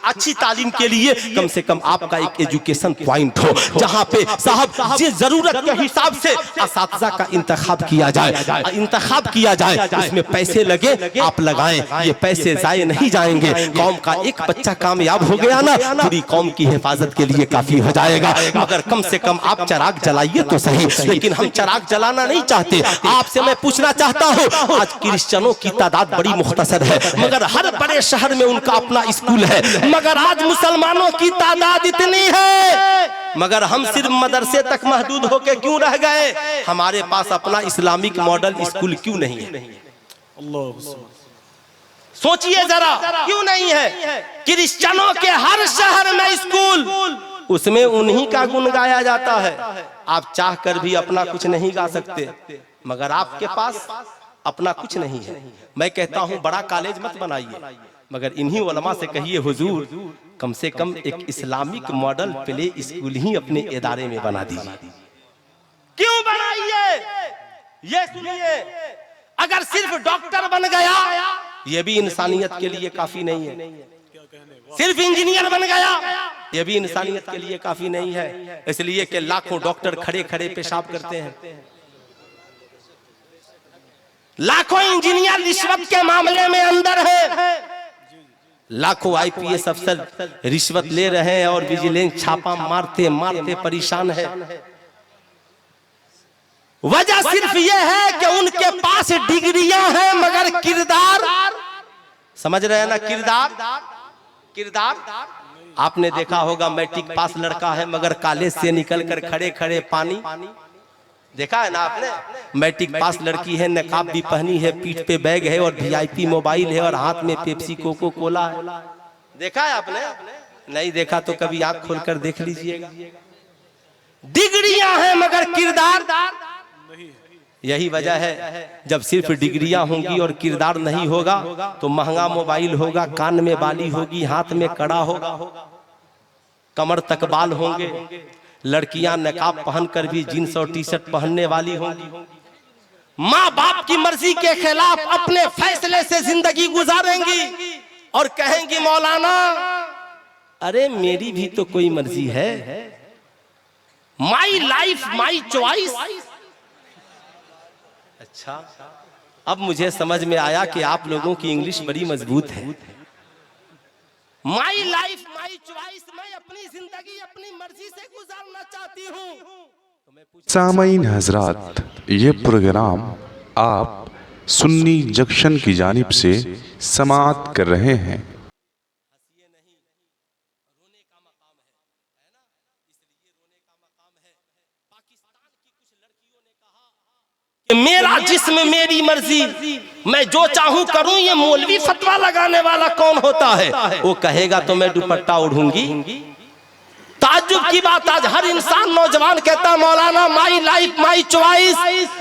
अच्छी तालीम के लिए कम से कम आपका एक एजुकेशन पॉइंट हो, जहाँ पे साहब जिस जरूरत के हिसाब से असातिज़ा का इंतखाब किया जाए, उसमें पैसे लगे आप लगाएं, ये पैसे जाए नहीं जाएंगे। कौम का एक बच्चा कामयाब हो गया ना, पूरी कौम की हिफाजत के लिए काफी हो जाएगा। मगर कम से कम आप चिराग जलाइए तो सही, लेकिन हम चिराग जलाना नहीं चाहते। आपसे मैं पूछना चाहता हूँ, आज क्रिश्चियनों की तादाद बड़ी मुख्तसर है, मगर हर बड़े शहर में उनका अपना स्कूल है, मगर आज मुसलमानों की तादाद इतनी है, मगर हम सिर्फ मदरसे तक महदूद होके क्यों रह गए? हमारे पास अपना इस्लामिक मॉडल स्कूल क्यों नहीं है? सोचिए जरा, क्यों नहीं है? क्रिश्चियनों के हर शहर में स्कूल, उसमें उन्हीं का गुण गाया जाता है। आप चाह कर भी अपना कुछ नहीं गा सकते, मगर आपके पास अपना कुछ नहीं है। मैं कहता हूं बड़ा कॉलेज मत बनाइए, मगर इन्हीं उलमा से कहिए हुजूर, कम से कम एक इस्लामिक मॉडल प्ले स्कूल ही अपने इदारे में बना दीजिए। क्यों बनाइए? ये सुनिए, अगर सिर्फ डॉक्टर बन गया ये भी इंसानियत के लिए काफी नहीं है, सिर्फ इंजीनियर बन गया ये भी इंसानियत के लिए काफी नहीं है। इसलिए कि लाखों डॉक्टर खड़े खड़े पेशाब करते हैं, लाखों इंजीनियर रिश्वत के मामले में अंदर है, लाखों आईपीएस अफसर रिश्वत ले रहे हैं और विजिलेंस छापा मारते मारते परेशान है। वजह सिर्फ यह है कि उनके पास डिग्रियां हैं, मगर किरदार, समझ रहे हैं ना, किरदार आपने देखा होगा, मैट्रिक पास लड़का है मगर कॉलेज से निकलकर खड़े खड़े पानी, देखा है ना आपने? मैट्रिक पास लड़की है, नकाब भी पहनी है, पीठ पे बैग है और वीआईपी मोबाइल है और हाथ में पेप्सी कोको कोला है। देखा है आपने? नहीं देखा तो कभी आंख खोलकर देख लीजिएगा। डिग्रियां हैं मगर किरदार, यही वजह है जब सिर्फ डिग्रियां होंगी और किरदार नहीं होगा तो महंगा मोबाइल होगा, कान में बाली होगी, हाथ में कड़ा होगा, कमर तक बाल होंगे, लड़कियां नकाब पहनकर भी जींस और टी शर्ट पहनने वाली होंगी, माँ बाप की मर्जी के खिलाफ अपने फैसले से जिंदगी गुजारेंगी और कहेंगी मौलाना अरे मेरी भी तो कोई मर्जी है, माई लाइफ माई चॉइस। अच्छा, अब मुझे समझ में आया कि आप लोगों की इंग्लिश बड़ी मजबूत है। माई लाइफ माई चॉइस, मैं अपनी जिंदगी अपनी मर्जी से गुजारना चाहती हूँ। सामईन हजरात, ये प्रोग्राम आप सुन्नी जंक्शन की जानिब से समाअत कर रहे हैं। मेरा जिस्म मेरी मर्जी, मैं जो चाहूं करूं, ये मौलवी फतवा लगाने वाला कौन होता है? वो कहेगा तो मैं दुपट्टा ओढ़ूंगी। ताज्जुब की बात, आज हर इंसान नौजवान कहता मौलाना माई लाइफ माई चॉइस,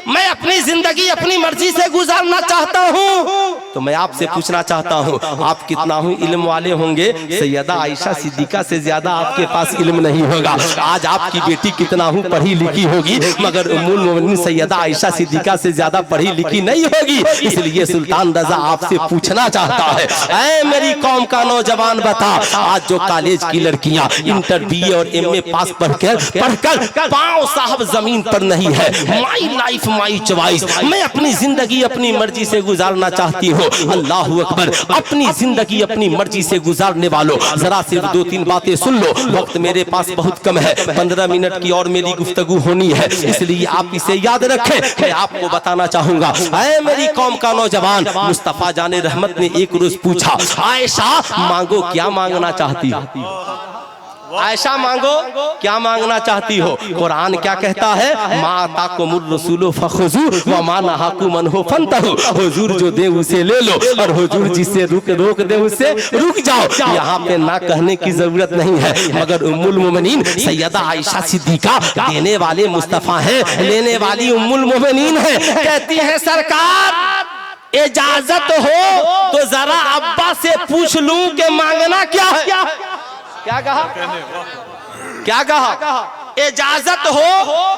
मैं अपनी जिंदगी अपनी मर्जी से गुजारना चाहता हूँ। तो मैं आपसे पूछना चाहता हूँ, आप कितना ही इल्म वाले होंगे, सैयदा आयशा सिद्दीका से ज्यादा आपके पास इल्म नहीं होगा। आज आपकी बेटी कितना ही पढ़ी लिखी होगी, मगर उम्मुल मोमिनीन सैयदा आयशा सिद्दीका से ज्यादा पढ़ी लिखी नहीं होगी। इसलिए सुल्तान रजा आपसे पूछना चाहता है, ऐ मेरी कौम का नौजवान बता, आज जो कॉलेज की लड़कियां इंटर बीए और एमए पास पढ़कर पांव साहब जमीन पर नहीं है, माई लाइफ माई चॉइस, मैं अपनी जिंदगी अपनी मर्जी से गुजारना चाहती हूँ, हो। अल्लाहू अकबर। अपनी जिंदगी अपनी मर्जी से गुजारने वालों, जरा सिर्फ 2-3 बातें सुन लो। वक्त मेरे पास बहुत कम है, 15 मिनट की और मेरी गुफ्तगू होनी है, इसलिए आप इसे याद रखें। मैं आपको बताना चाहूंगा, ऐ मेरी कौम का नौजवान, मुस्तफा जाने रहमत ने एक रोज पूछा, आयशा मांगो क्या मांगना चाहती हो? आयशा मांगो क्या मांगना चाहती हो? कुरान क्या कहता है? माता को मुर्रसूलो फखुजू व मा नहाकुम अन्हु फंतहु। हुजूर जो दे उसे ले लो और हुजूर जिसे रोक दे उसे रुक जाओ। यहाँ पे ना कहने की जरूरत नहीं है, मगर उम्मुल मोमिनीन सैयदा आयशा सिद्दीका देने वाले मुस्तफा हैं, लेने वाली उम्मुल मोमिनीन है। कहती है सरकार इजाजत हो तो जरा अब्बा से पूछ लूं कि मांगना क्या है। क्या कहा? क्या कहा? इजाजत हो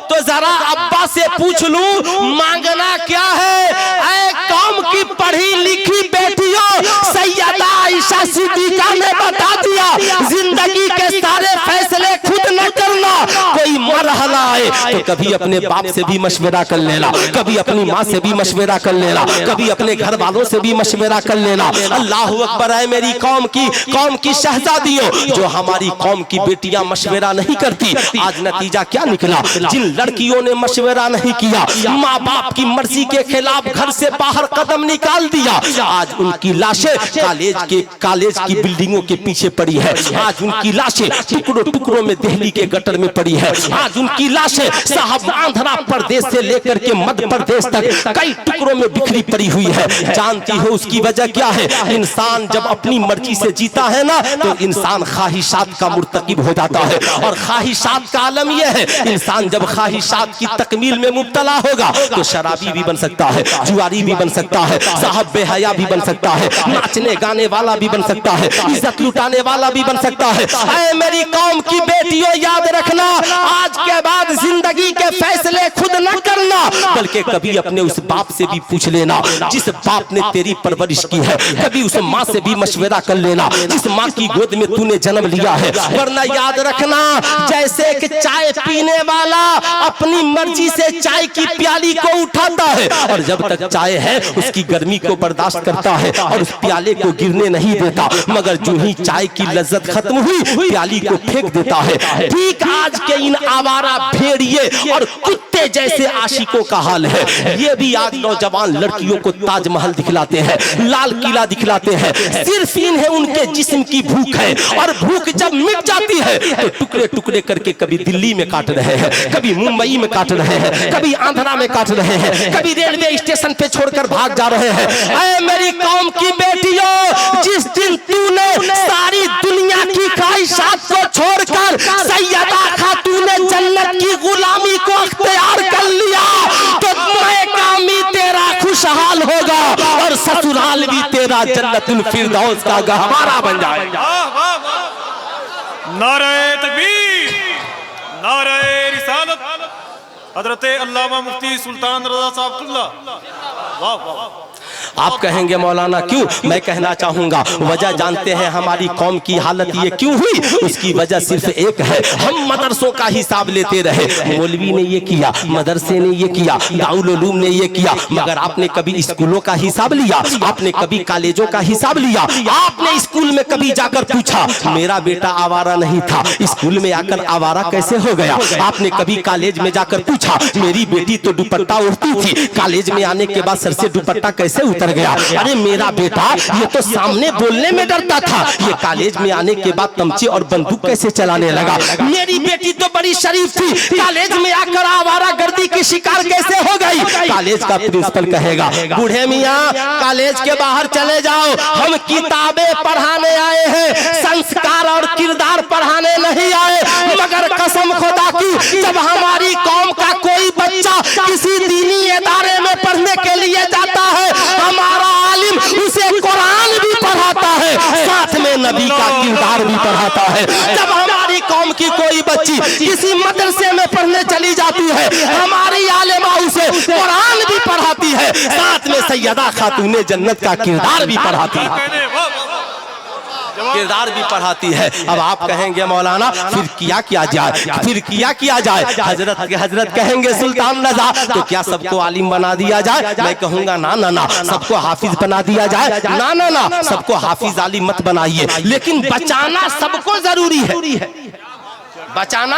तो जरा अब्बा से पूछ लूं मांगना क्या है। ऐ कौम की पढ़ी लिखी बेटियों, सैयदा आयशा सिद्दीका ने बता दिया, जिंदगी के सारे फैसले खुद न करना। कोई मरहला आए तो कभी अपने बाप से भी मशवरा कर लेना, कभी अपनी माँ से भी मशवरा कर लेना, कभी अपने घर वालों से भी मशवरा कर लेना। अल्लाहू अकबर। है मेरी कौम की शहजादियों, जो हमारी कौम की बेटियां मशवरा नहीं करती, आज नतीजा क्या निकला? जिन लड़कियों ने मशवरा नहीं किया, माँ बाप की मर्जी के खिलाफ घर से बाहर कदम निकाल दिया, आज उनकी लाशें कॉलेज की बिल्डिंगों के पीछे पड़ी है। आज उनकी लाशें टुकड़ों टुकड़ों में दिल्ली के गटर में पड़ी है। आज उनकी लाशें साहब आंध्र प्रदेश से लेकर के मध्य प्रदेश तक कई टुकड़ों में बिखरी पड़ी हुई है। जानती हो उसकी वजह क्या है? इंसान जब अपनी मर्जी से जीता है ना, तो इंसान ख्वाहिशात का मुर्तकिब हो जाता है। और ख्वाहिशात का आलम यह है, इंसान जब ख्वाहिशात की तकमील में मुब्तला होगा तो शराबी भी बन सकता है, जुआरी भी बन सकता है, साहब बेहया भी बन सकता है, नाचने गाने वाला भी बन सकता है, इज्जत लुटाने वाला भी बन सकता है। ऐ मेरी कौम की बेटियों, याद रखना, आज के बाद जिंदगी के फैसले खुद न करना, बल्कि कभी अपने उस बाप से भी पूछ लेना जिस बाप ने तेरी परवरिश की है। कभी उस माँ से भी मशवरा कर लेना जिस माँ की गोद में तूने जन्म लिया है। वरना याद रखना, जैसे कि चाय पीने वाला अपनी मर्जी से चाय की प्याली को उठाता है और जब तक चाय है उसकी गर्मी को बर्दाश्त करता है और उस प्याले को गिरने नहीं देता, मगर जो ही चाय की लज्जत खत्म हुई प्याली को फेंक देता है। ठीक आज के इन आवारा भेड़िए और कुत्ते जैसे आशिकों का हाल है। ये भी आज नौजवान लड़कियों को ताजमहल दिखलाते हैं, लाल किला दिखलाते हैं, सिर्फ इन्हें उनके जिस्म की भूख है। और भूख जब मिट जाती है तो टुकड़े टुकड़े करके कभी दिल्ली में काट रहे हैं, कभी मुंबई में काट रहे हैं, कभी आंध्रा में काट रहे हैं, कभी रेलवे स्टेशन पे छोड़कर भाग जा रहे हैं। ऐ मेरी कौम की बेटियों, जिस दिन तूने सारी दुनिया की ख्वाहिशात को छोड़कर सैयदा खातूने जन्नत की गुलामी को अख्तियार कर लिया तो मैकामी तेरा खुशहाल होगा और ससुराल भी तेरा जन्नतुल फिरदौस का गहवारा बन जाएगा। नारे तकबीर, नारे रिसालत, हजरते अल्लामा मुफ्ती सुल्तान रज़ा साहब कुल्ला। वाह वाह। आप कहेंगे मौलाना क्यों? मैं कहना चाहूंगा, वजह जानते हैं हमारी कौम की हालत ये क्यों हुई? उसकी वजह सिर्फ एक है, हम मदरसों का हिसाब लेते रहे। मौलवी ने ये किया, मदरसे ने ये किया, दारुल उलूम ने ये किया, मगर आपने कभी स्कूलों का हिसाब लिया? आपने कभी कॉलेजों का हिसाब लिया? आपने स्कूल में कभी जाकर पूछा, मेरा बेटा आवारा नहीं था, स्कूल में आकर आवारा कैसे हो गया? आपने कभी कॉलेज में जाकर पूछा, मेरी बेटी तो दुपट्टा ओढ़ती थी, कॉलेज में आने के बाद सर से दुपट्टा कैसे उतर गया? अरे मेरा बेटा ये तो सामने बोलने में डरता था, ये कॉलेज में आने के बाद तमचे और बंदूक कैसे चलाने लगा? मेरी बेटी तो बड़ी शरीफ थी, कॉलेज में आकर आवारा गर्दी की शिकार कैसे हो गई? कॉलेज का प्रिंसिपल कहेगा, बूढ़े मियाँ कॉलेज के बाहर चले जाओ, हम किताबें पढ़ाने आए हैं, संस्कार और किरदार पढ़ाने नहीं आए। मगर कसम खुदा की, जब हमारी कौम का कोई बच्चा किसी दीनी इदारे में पढ़ने के लिए जाता है, हमारा आलिम उसे कुरान भी पढ़ाता है, साथ में नबी का किरदार भी पढ़ाता है। जब हमारी कौम की कोई बच्ची किसी मदरसे में पढ़ने चली जाती है, हमारी आलिमा उसे कुरान भी पढ़ाती है, साथ में सैयदा खातूने जन्नत का किरदार भी पढ़ाती है। किरदार भी पढ़ाती है। अब आप कहेंगे मौलाना फिर किया जाए, फिर किया जाए। हजरत कहेंगे सुल्तान रजा तो क्या सबको आलिम बना दिया जाए? मैं कहूंगा ना, सबको हाफिज बना दिया जाए? ना, सबको हाफिज आलिम मत बनाइए, लेकिन बचाना सबको जरूरी है। बचाना,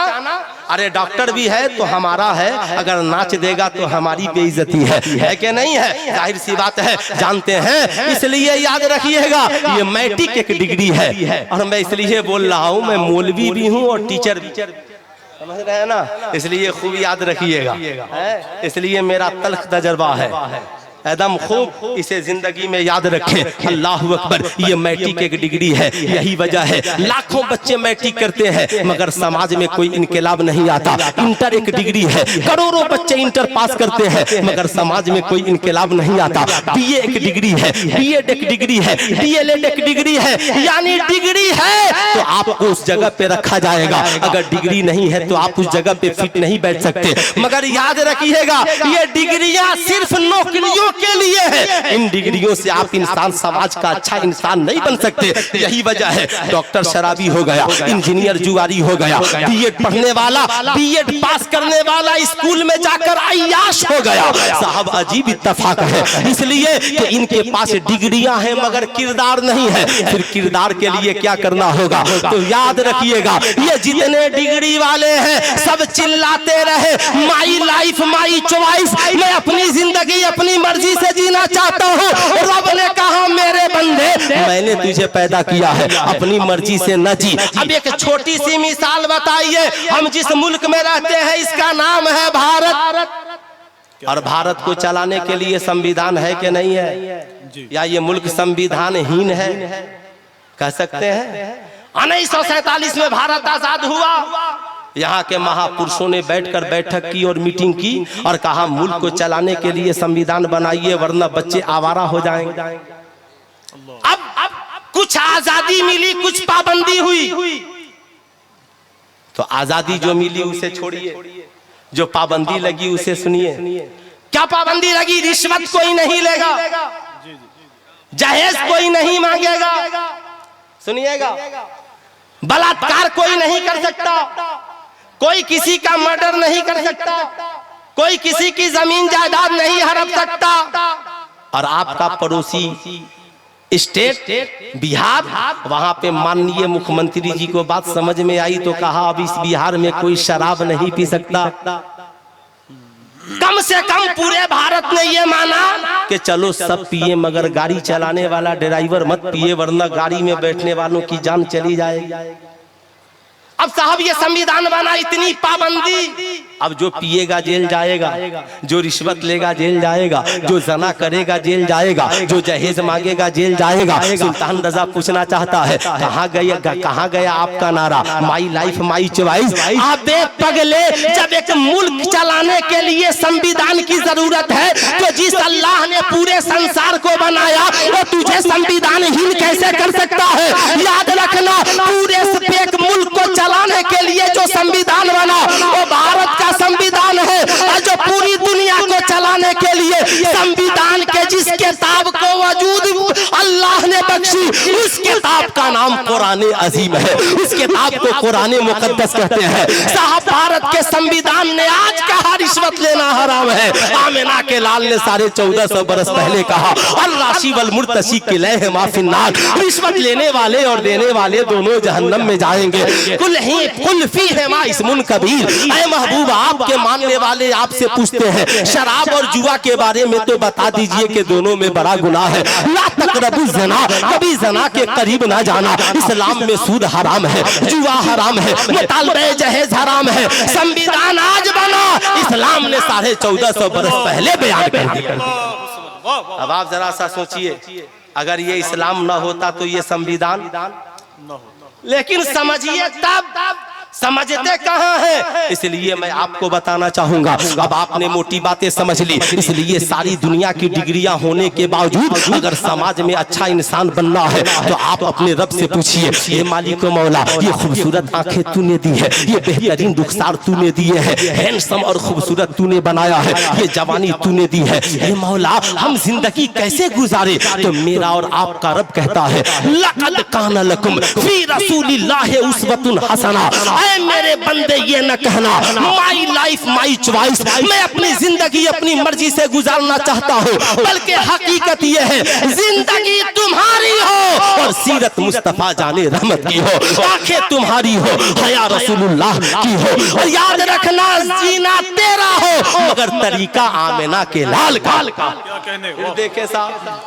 अरे डॉक्टर भी है तो हमारा है, अगर नाच देगा तो हमारी बेइज्जती है कि नहीं है? जाहिर सी बात है, जानते हैं। इसलिए याद रखिएगा ये मैट्रिक एक डिग्री है, और मैं इसलिए बोल रहा हूँ, मैं मौलवी भी हूँ और टीचर भी, समझ रहे हैं ना? इसलिए खूब याद रखिएगा, इसलिए मेरा तल्ख तजर्बा है एकदम खूब, इसे जिंदगी में याद रखें। अल्लाह अकबर, ये मैट्रिक एक डिग्री है, यही वजह है लाखों बच्चे मैट्रिक करते हैं मगर समाज में कोई इनकलाब नहीं आता। इंटर एक डिग्री है, करोड़ों बच्चे इंटर पास करते हैं मगर समाज में कोई इनकलाब नहीं आता। बीए एक डिग्री है, बीएड एक डिग्री है, डीएलएड एक डिग्री है, यानी डिग्री है तो आपको उस जगह पे रखा जाएगा, अगर डिग्री नहीं है तो आप उस जगह पे फिट नहीं बैठ सकते। मगर याद रखिएगा ये डिग्रियां सिर्फ नौकरियों के लिए है, इन डिग्रियों से आप इंसान, समाज का अच्छा इंसान नहीं बन सकते। यही वजह है डॉक्टर शराबी हो गया, इंजीनियर जुआरी हो गया, बीएड पढ़ने वाला, बीएड पास करने वाला स्कूल में जाकर अय्याश हो गया। साहब अजीब इत्तेफाक है, इसलिए कि इनके पास डिग्रियां हैं मगर किरदार नहीं है। फिर किरदार के लिए क्या करना होगा? तो याद रखिएगा ये जितने डिग्री वाले हैं सब चिल्लाते रहे माई लाइफ माई चॉइस, मैं अपनी जिंदगी अपनी मर्जी से जीना चाहता हूँ। रब ने कहा मेरे बंदे मैंने तुझे पैदा किया है, अपनी मर्जी से न जी। अब एक छोटी सी मिसाल बताइए, हम जिस मुल्क में रहते हैं इसका नाम है भारत, और भारत को चलाने के लिए संविधान है कि नहीं है? या ये मुल्क संविधानहीन है? कह सकते हैं। 1947 में भारत आजाद हुआ, यहाँ के महापुरुषों ने बैठकर बैठक की और मीटिंग की और कहा मुल्क को चलाने के लिए संविधान बनाइए वरना बच्चे आवारा हो जाएंगे। अब कुछ आजादी मिली, कुछ पाबंदी हुई, तो आजादी जो मिली उसे छोड़िए, जो पाबंदी लगी उसे सुनिए। क्या पाबंदी लगी? रिश्वत कोई नहीं लेगा, जहेज कोई नहीं मांगेगा, सुनिएगा, बलात्कार कोई नहीं कर सकता, कोई किसी का मर्डर नहीं कर सकता, कोई किसी की जमीन जायदाद नहीं हड़प सकता। और आपका पड़ोसी स्टेट बिहार, वहां पे माननीय मुख्यमंत्री जी को बात समझ में आई तो कहा अब इस बिहार में कोई शराब नहीं पी सकता। कम से कम पूरे भारत ने ये माना कि चलो सब पिए मगर गाड़ी चलाने वाला ड्राइवर मत पिए वरना गाड़ी में बैठने वालों की जान चली जाएगी। अब साहब ये संविधान बना, इतनी पाबंदी, अब जो पिएगा जेल जाएगा, जो रिश्वत लेगा जेल जाएगा, जो जना करेगा जेल जाएगा, जो जहेज मांगेगा जेल जाएगा। सुल्तान रजा पूछना चाहता है कहाँ गया आपका नारा माई लाइफ माई चॉइस? अबे पगले, जब एक मुल्क चलाने के लिए संविधान की जरूरत है तो जिस अल्लाह ने पूरे संसार को बनाया वो तुझे संविधानहीन कैसे कर सकता है? याद रखना, पूरे एक मुल्क को चलाने के लिए जो संविधान बना वो भारत का संविधान है, और जो पूरी दुनिया को चलाने के लिए संविधान के जिस किताब को वजूद अल्लाह ने बख्शी उस किताब का नाम कुरान अजीम है, उस किताब को कुरान मुकद्दस कहते हैं। साहब भारत के संविधान ने आज कहा रिश्वत लेना हराम है, आमिना के लाल ने 1450 बरस पहले कहा अर्राशी वल मुर्तशी किलैह मा फिन्नार, रिश्वत लेने वाले और देने वाले दोनों जहन्नम में जाएंगे। कुल फीहिमा इस्मुन कबीर, ऐ महबूब आपके मानने वाले आपसे पूछते हैं शराब और जुआ के बारे में तो बता दीजिए कि दोनों में बड़ा गुनाह है। ला तकरबू ज़ना, कभी ज़ना के करीब ना जाना। इस्लाम में सूद हराम है, जुआ हराम है, मुतालबे जहेज हराम है। संविधान आज बना, इस्लाम ने 1450 बरस पहले बयान कर दिया। अब आप जरा सा सोचिए अगर ये इस्लाम ना होता तो ये संविधान न होता। लेकिन समझिए तब समझते कहाँ हैं? इसलिए मैं आपको बताना चाहूंगा। अब आपने मोटी बातें समझ ली, इसलिए सारी दुनिया की डिग्रियां होने के बावजूद अगर समाज में अच्छा इंसान बनना है तो आप अपने रब से पूछिए, ये मालिक मौला, ये खूबसूरत आंखें तूने दी है, ये बेहतरीन रुखसार तूने दिए हैं, हैंडसम और खूबसूरत तूने बनाया है, ये जवानी तूने दी है, ये मौला हम जिंदगी कैसे गुजारे? तो मेरा और आपका रब कहता है, लक़द काना लकुम फी रसूलिल्लाहि उस्वतुन हसना। ऐ मेरे बंदे ये न कहना माई लाइफ माई चॉइस, मैं अपनी जिंदगी अपनी मर्जी से गुजारना चाहता हूँ, बल्कि हकीकत ये है जिंदगी तुम्हारी हो और सीरत मुस्तफा जाने रहमत की हो, आंखें तुम्हारी हो, हया रसूलुल्लाह की हो, और याद रखना जीना तेरा हो मगर तरीका आमिना के लाल का। क्या कहने फिर देखे साहब,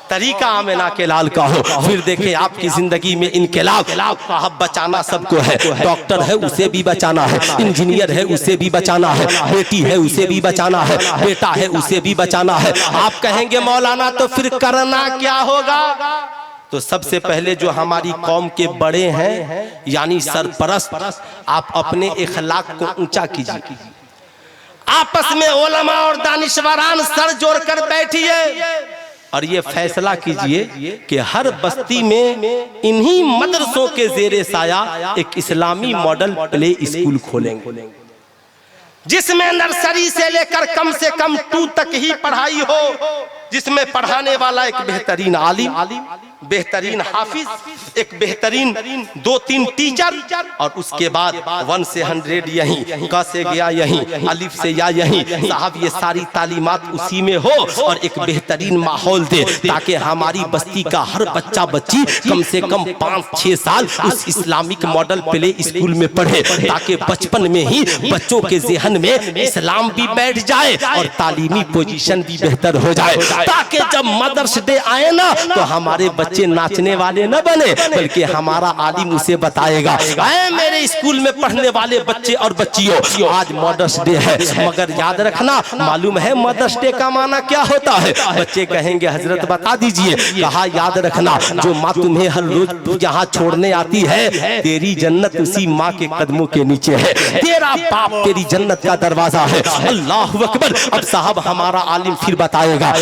तरीका आमिना के लाल का हो, फिर देखें आपकी जिंदगी में इनकलाब। अब बचाना सबको है, डॉक्टर है उसे भी बचाना है, इंजीनियर है उसे भी बचाना है, बेटी है उसे भी बचाना है, बेटा है उसे भी बचाना है। आप कहेंगे मौलाना तो फिर करना क्या होगा? तो सबसे पहले जो हमारी कौम के बड़े हैं यानी सरपरस्त, आप अपने इखलाक को ऊंचा कीजिए, आपस में उलमा और दानिशवरान सर जोड़कर बैठिए और ये फैसला कीजिए कि हर बस्ती में इन्हीं मदरसों के जेरे साया एक इस्लामी मॉडल प्ले स्कूल खोलेंगे, जिसमें नर्सरी से लेकर कम से कम 2 तक ही पढ़ाई हो, जिसमें पढ़ाने वाला एक बेहतरीन आलिम, बेहतरीन हाफिज, एक बेहतरीन 2-3 टीचर, और उसके बाद 1 से 100 यहीं, क से गया यहीं, अलिफ से या यहीं, साहब ये सारी तालीमात उसी में हो और एक बेहतरीन माहौल दे, ताकि हमारी बस्ती का हर बच्चा बच्ची कम से कम 5-6 साल उस इस्लामिक मॉडल प्ले स्कूल में पढ़े, ताकि बचपन में ही बच्चों के ज़हन में इस्लाम भी बैठ जाए और तालीमी पोजीशन भी बेहतर हो जाए, ताकि जब मदर्स डे आए ना तो हमारे बच्चे नाचने वाले न बने, बल्कि हमारा आलिम उसे बताएगा, ऐ मेरे स्कूल में पढ़ने वाले बच्चे और बच्चियों, आज मदर्स डे है, मगर याद रखना, मालूम है मदर्स डे का माना क्या होता है? बच्चे कहेंगे हजरत बता दीजिए। कहा याद रखना, जो माँ तुम्हें हर रोज यहाँ छोड़ने आती है, तेरी जन्नत उसी माँ के कदमों के नीचे है, तेरा बाप तेरी जन्नत का दरवाजा है। अल्लाह अकबर। अब साहब हमारा आलिम फिर बताएगा,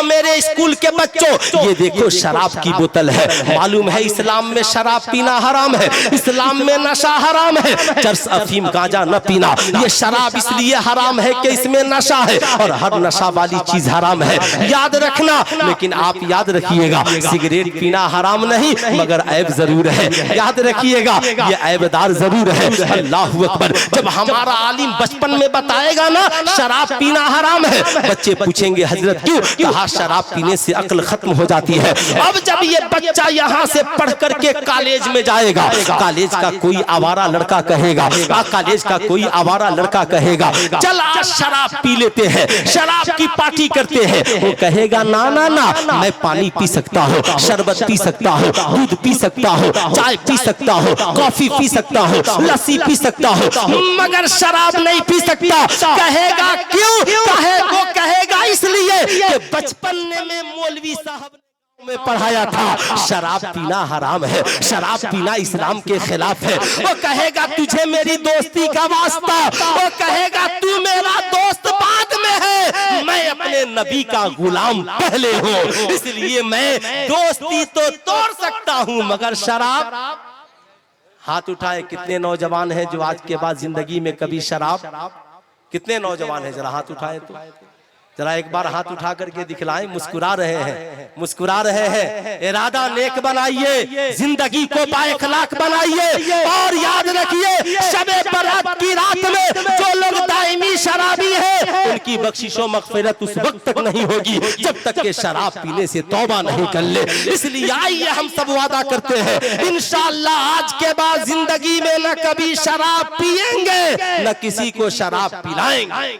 मेरे स्कूल के बच्चों, ये देखो शराब की बोतल है, मालूम है इस्लाम में शराब पीना हराम है, इस्लाम में नशा हराम है, चर्स अफीम गांजा न पीना, ये शराब इसलिए हराम है कि इसमें नशा है और हर नशा वाली चीज हराम है, याद रखना। लेकिन आप याद रखिएगा, सिगरेट पीना हराम नहीं मगर ऐब जरूर है, याद रखिएगा ये ऐबदार जरूर है। अल्लाह अकबर। जब हमारा आलिम बचपन में बताएगा ना शराब पीना हराम है, बच्चे पूछेंगे हजरत क्यों? कहा शराब पीने से अक्ल खत्म हो जाती है। अब जब ये बच्चा यहाँ से पढ़ करके कॉलेज में जाएगा, कॉलेज का कोई आवारा लड़का कहेगा, कॉलेज का कोई आवारा लड़का कहेगा चल आज शराब पी लेते हैं, शराब की पार्टी करते हैं, वो कहेगा ना ना ना, मैं पानी पी सकता हूँ, शरबत पी सकता हूँ, दूध पी सकता हूँ, चाय पी सकता हूँ, कॉफी पी सकता हूँ, लस्सी पी सकता हूँ, मगर शराब नहीं पी सकता। कहेगा क्यों? वो कहेगा इसलिए कि बचपन में मौलवी साहब में पढ़ाया था शराब पीना हराम है, शराब पीना इस्लाम के खिलाफ है। वो कहेगा तुझे मेरी दोस्ती का वास्ता, वो कहेगा तू मेरा दोस्त बाद में है, मैं अपने नबी का गुलाम पहले हूँ, इसलिए मैं दोस्ती तो तोड़ सकता हूँ मगर शराब। हाथ उठाए कितने नौजवान हैं जो आज के बाद जिंदगी में कभी शराब, कितने नौजवान हैं जरा हाथ उठाए, तो जरा एक बार हाथ उठा करके दिखलाएं। मुस्कुरा रहे हैं, मुस्कुरा रहे हैं। इरादा नेक बनाइए, जिंदगी को बाइखलाक बनाइए और याद रखिए शबे बरात की रात में जो लोग दायमी शराबी हैं उनकी बख्शिशो मगफिरत उस वक्त तक नहीं होगी जब तक के शराब पीने से तौबा नहीं कर ले। इसलिए आइए हम सब वादा करते हैं इंशाअल्लाह आज के बाद जिंदगी में न कभी शराब पिएंगे न किसी को शराब पिलाएंगे।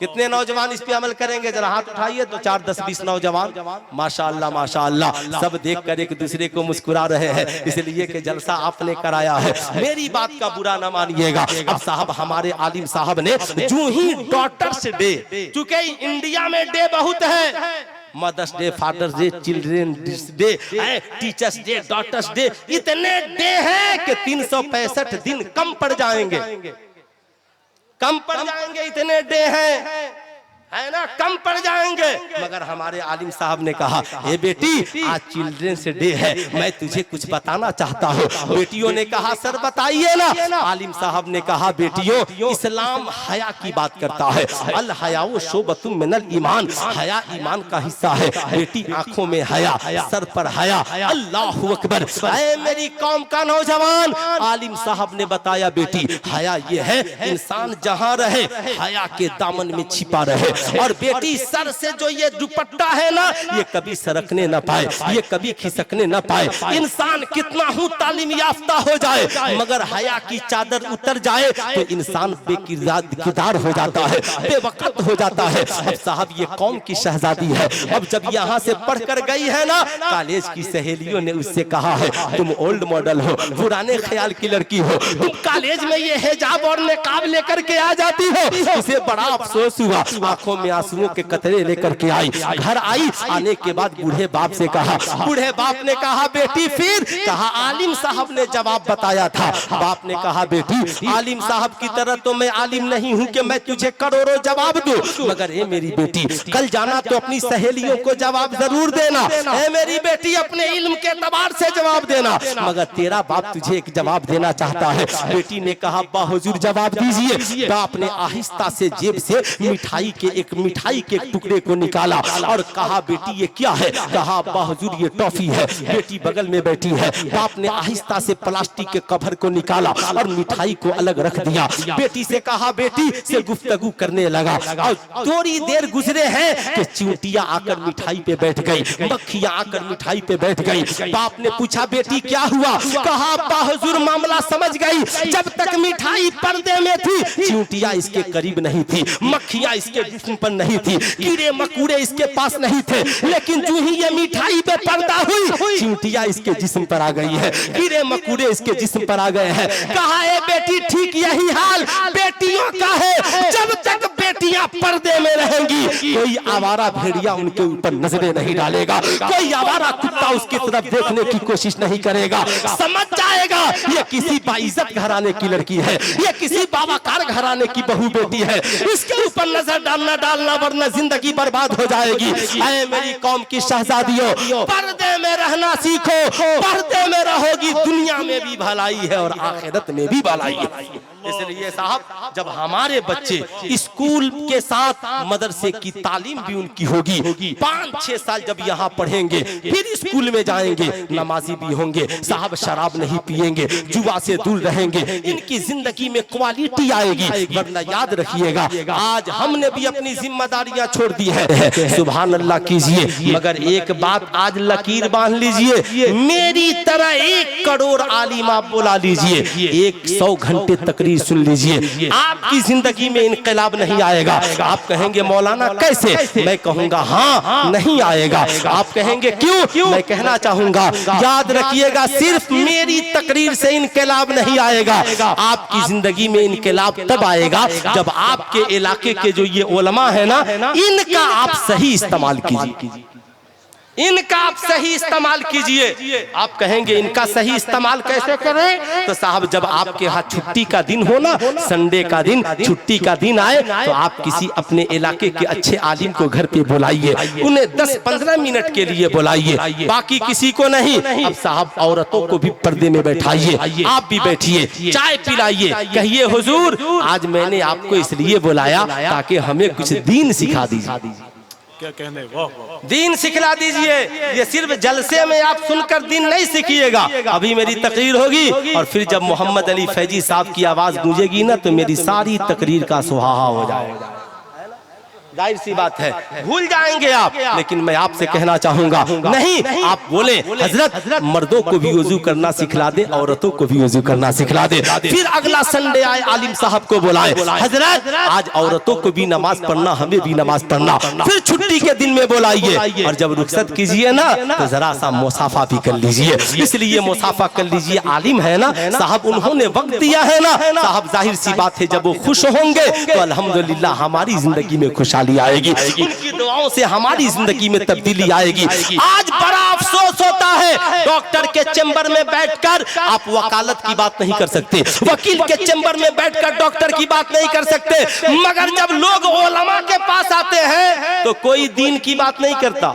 कितने नौजवान इस पे अमल करेंगे? जरा हाथ उठाइए तो 4, 10, 20 नौजवान। माशाअल्लाह माशाअल्लाह, सब देखकर एक दूसरे को मुस्कुरा रहे हैं, इसलिए कि जलसा आपने कराया है। मेरी बात का बुरा न मानिएगा। अब साहब हमारे आलिम साहब ने जो ही डॉटर्स डे, चूंकि इंडिया में डे बहुत है mothers day, fathers day, children day, teachers day, daughters day, इतने डे हैं कि 365 दिन कम पड़ जाएंगे, कम पड़ जाएंगे, इतने डे हैं, है ना, कम पड़ जाएंगे। मगर हमारे आलिम साहब ने कहा, ए बेटी आज चिल्ड्रंस डे है, मैं तुझे कुछ बताना चाहता हूँ। बेटियों ने कहा सर बताइए ना। आलिम साहब ने कहा बेटियों इस्लाम हया की बात करता है, अल हयाउ शोबतुम मिनल ईमान, हया ईमान का हिस्सा है। बेटी आंखों में हया, सर पर हया, अल्लाहु अकबर। ऐ मेरी कौम का नौजवान, आलिम साहब ने बताया बेटी हया ये है इंसान जहाँ रहे हया के दामन में छिपा रहे। और बेटी सर से जो ये दुपट्टा है ना, ये कभी सरकने ना पाए, ये कभी खिसकने ना पाए। इंसान कितना हूँ तालीम याफ्ता हो जाए, मगर हया की चादर उतर जाए तो इंसान बेकिरदार हो जाता है, बेवकत हो जाता है। अब साहब ये कौम की शहजादी है, अब जब यहाँ से पढ़कर गई है ना, कॉलेज की सहेलियों ने उससे कहा है तुम ओल्ड मॉडल हो, पुराने ख्याल की लड़की हो, तुम कॉलेज में ये हिजाब और निकाब लेकर के आ जाती हो। उसे बड़ा अफसोस हुआ, आंखों में आंसुओं के कतरे लेकर के आई। घर आई, आने के बाद बूढ़े बाप से कहा, बूढ़े बाप ने कहा बेटी फिर? कहा आलिम साहब ने जवाब बताया था। बाप ने कहा बेटी आलिम साहब की तरह तो मैं आलिम नहीं हूँ कि मैं तुझे करोड़ों जवाब दूं, मगर ए मेरी बेटी कल जाना तो अपनी सहेलियों को जवाब जरूर देना, ए मेरी बेटी अपने इल्म के एतबार से जवाब देना, मगर तेरा बाप तुझे एक जवाब देना चाहता है। बेटी ने कहा अब्बा हुजूर जवाब दीजिए। बाप ने आहिस्ता से जेब से मिठाई के टुकड़े को निकाला और कहा बेटी ये क्या है? कहा अब्बा हुजूर ये टॉफी है। बेटी बगल में बैठी है, बाप ने आहिस्ता से प्लास्टिक के कवर को निकाला और मिठाई को अलग रख दिया। बेटी से कहा बेटी से गुफ्तगू करने लगा और थोड़ी देर गुजरे हैं कि चींटियां आकर मिठाई पे बैठ गई, मक्खियां आकर मिठाई पे बैठ गई। बाप ने पूछा बेटी क्या हुआ? कहा अब्बा हुजूर मामला समझ गई, जब तक मिठाई पर्दे में थी चींटियां इसके करीब नहीं थी, मक्खियां इसके जिस्म पर नहीं थी, कीड़े मकोड़े इसके पास नहीं थे, लेकिन जो ही ये मिठाई पे पर्दा हुई चींटियां इसके जिस्म पर आ गई है, कीड़े मकोड़े इसके जिस्म पर आ गए हैं। कहा है बेटी ठीक यही हाल बेटियों का है, जब तक बेटियां पर्दे में रहेंगी कोई आवारा भेड़िया उनके ऊपर नजरें नहीं डालेगा, कोई आवारा कुत्ता उसकी तरफ देखने की कोशिश नहीं करेगा। समझ जाएगा ये किसी बाइज्जत घराने की लड़की है, ये किसी बाबाकार घराने की बहू बेटी है, इसके ऊपर नजर डालना वरना जिंदगी बर्बाद हो जाएगी। ऐ मेरी कौम की शहजादियों पर्दे में रहना सीखो, पर्दे में रहोगी दुनिया में भी भलाई है और आखिरत में भी भलाई है। इसलिए साहब जब हमारे बच्चे स्कूल के साथ मदरसे की तालीम भी उनकी होगी, 5-6 साल जब यहाँ पढ़ेंगे फिर स्कूल में जाएंगे, नमाजी भी होंगे साहब, शराब नहीं पिएंगे, जुआ से दूर रहेंगे, इनकी जिंदगी में क्वालिटी आएगी। वरना याद रखिएगा आज हमने भी अपनी जिम्मेदारियां छोड़ दी है, सुभान अल्लाह कीजिए, मगर एक बात आज लकीर बांध लीजिए, मेरी तरह 1 करोड़ आलिम आप बुला लीजिए, 100 घंटे तकरीर सुन लीजिए, आपकी जिंदगी में इनकलाब नहीं आएगा। आप कहेंगे मौलाना कैसे? मैं कहूंगा हाँ नहीं आएगा। आप कहेंगे क्यों? मैं कहना चाहूंगा याद रखिएगा सिर्फ मेरी तकरीर से इनकलाब नहीं आएगा, आपकी जिंदगी में इनकलाब तब आएगा जब आपके इलाके के जो ये उलमा है ना, इनका आप सही इस्तेमाल कीजिए, इनका आप सही इस्तेमाल कीजिए। आप कहेंगे इनका सही इस्तेमाल कैसे करें? तो साहब जब आपके यहाँ छुट्टी का दिन हो ना, संडे का दिन छुट्टी का दिन आए तो आप किसी अपने इलाके के अच्छे आलिम को घर पे बुलाइए, उन्हें 10-15 मिनट के लिए बुलाइए, बाकी किसी को नहीं। अब साहब औरतों को भी पर्दे में बैठाइए, आप भी बैठिए, चाय पिलाइए, कहिए हुजूर आज मैंने आपको इसलिए बुलाया ताकि हमें कुछ दीन सिखा दीजिए, क्या कहने, वाह दीन सिखला दीजिए। ये सिर्फ जलसे में आप सुनकर दीन नहीं सीखिएगा, अभी मेरी तकरीर होगी और फिर जब मोहम्मद अली फैजी साहब की आवाज गूंजेगी ना तो मेरी सारी तकरीर का सुहाहा हो जाएगा। जाहिर सी बात है भूल जाएंगे आप, लेकिन मैं आपसे कहना चाहूंगा नहीं, आप बोले हजरत मर्दों को भी वुजू करना सिखला दे, औरतों को भी वुजू करना सिखला दे। फिर अगला संडे आए आलिम साहब को बुलाए, हजरत आज औरतों को भी नमाज पढ़ना, हमें भी नमाज पढ़ना। फिर छुट्टी के दिन में बुलाइए और जब रुखसत कीजिए ना तो जरा सा मुसाफा भी कर लीजिए, इसलिए मुसाफा कर लीजिए। आलिम है ना साहब, उन्होंने वक्त दिया है ना साहब, जाहिर सी बात है जब वो खुश होंगे तो अल्हम्दुलिल्लाह हमारी जिंदगी में खुशहाली खुशहाली आएगी, उनकी दुआओं से हमारी जिंदगी में तब्दीली आएगी। आज बड़ा अफसोस होता है, डॉक्टर के चेंबर में बैठकर आप वकालत की बात नहीं कर सकते, वकील के चेंबर में बैठकर डॉक्टर की बात नहीं कर सकते, मगर जब लोग उलमा के पास आते हैं तो कोई दीन की बात नहीं करता,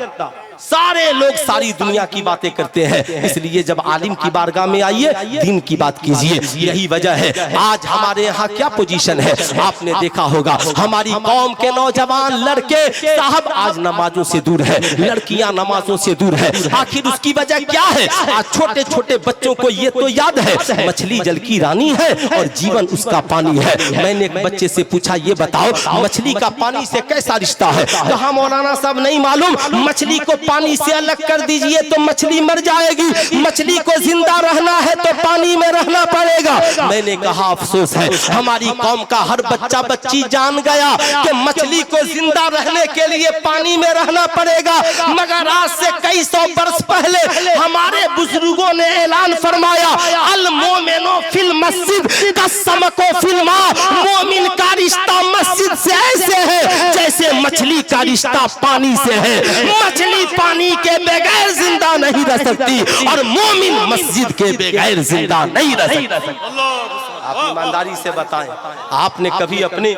सारे लोग सारी दुनिया की बातें करते हैं। इसलिए जब आलिम की बारगाह में आइए, दीन की बात कीजिए। यही वजह है आज हमारे यहाँ क्या पोजीशन है। आपने देखा होगा हमारी कौम के नौजवान लड़के साहब आज नमाजों से दूर है, लड़कियां नमाजों से दूर है। आखिर उसकी वजह क्या है? आज छोटे छोटे बच्चों को ये तो याद है मछली जल की रानी है और जीवन उसका पानी है। मैंने एक बच्चे से पूछा, ये बताओ मछली का पानी से कैसा रिश्ता है? कहा मौलाना साहब नहीं मालूम, मछली को पानी से अलग कर दीजिए तो मछली मर जाएगी, मछली को जिंदा रहना है तो पानी में रहना पड़ेगा। मैंने कहा अफसोस है हमारी कौम का हर बच्चा बच्ची जान गया कि मछली को जिंदा रहने के लिए पानी में रहना पड़ेगा, मगर आज से कई सौ वर्ष पहले हमारे बुजुर्गों ने ऐलान फरमाया, अल मोमिनो फिल मस्जिद कसमको फिल मा, मोमिन का रिश्ता मस्जिद से ऐसे है जैसे मछली का रिश्ता पानी से है। मछली पानी के बगैर जिंदा नहीं रह सकती और मोमिन मस्जिद के बगैर जिंदा नहीं रह सकती। आप ईमानदारी से बताएं, आपने कभी अपने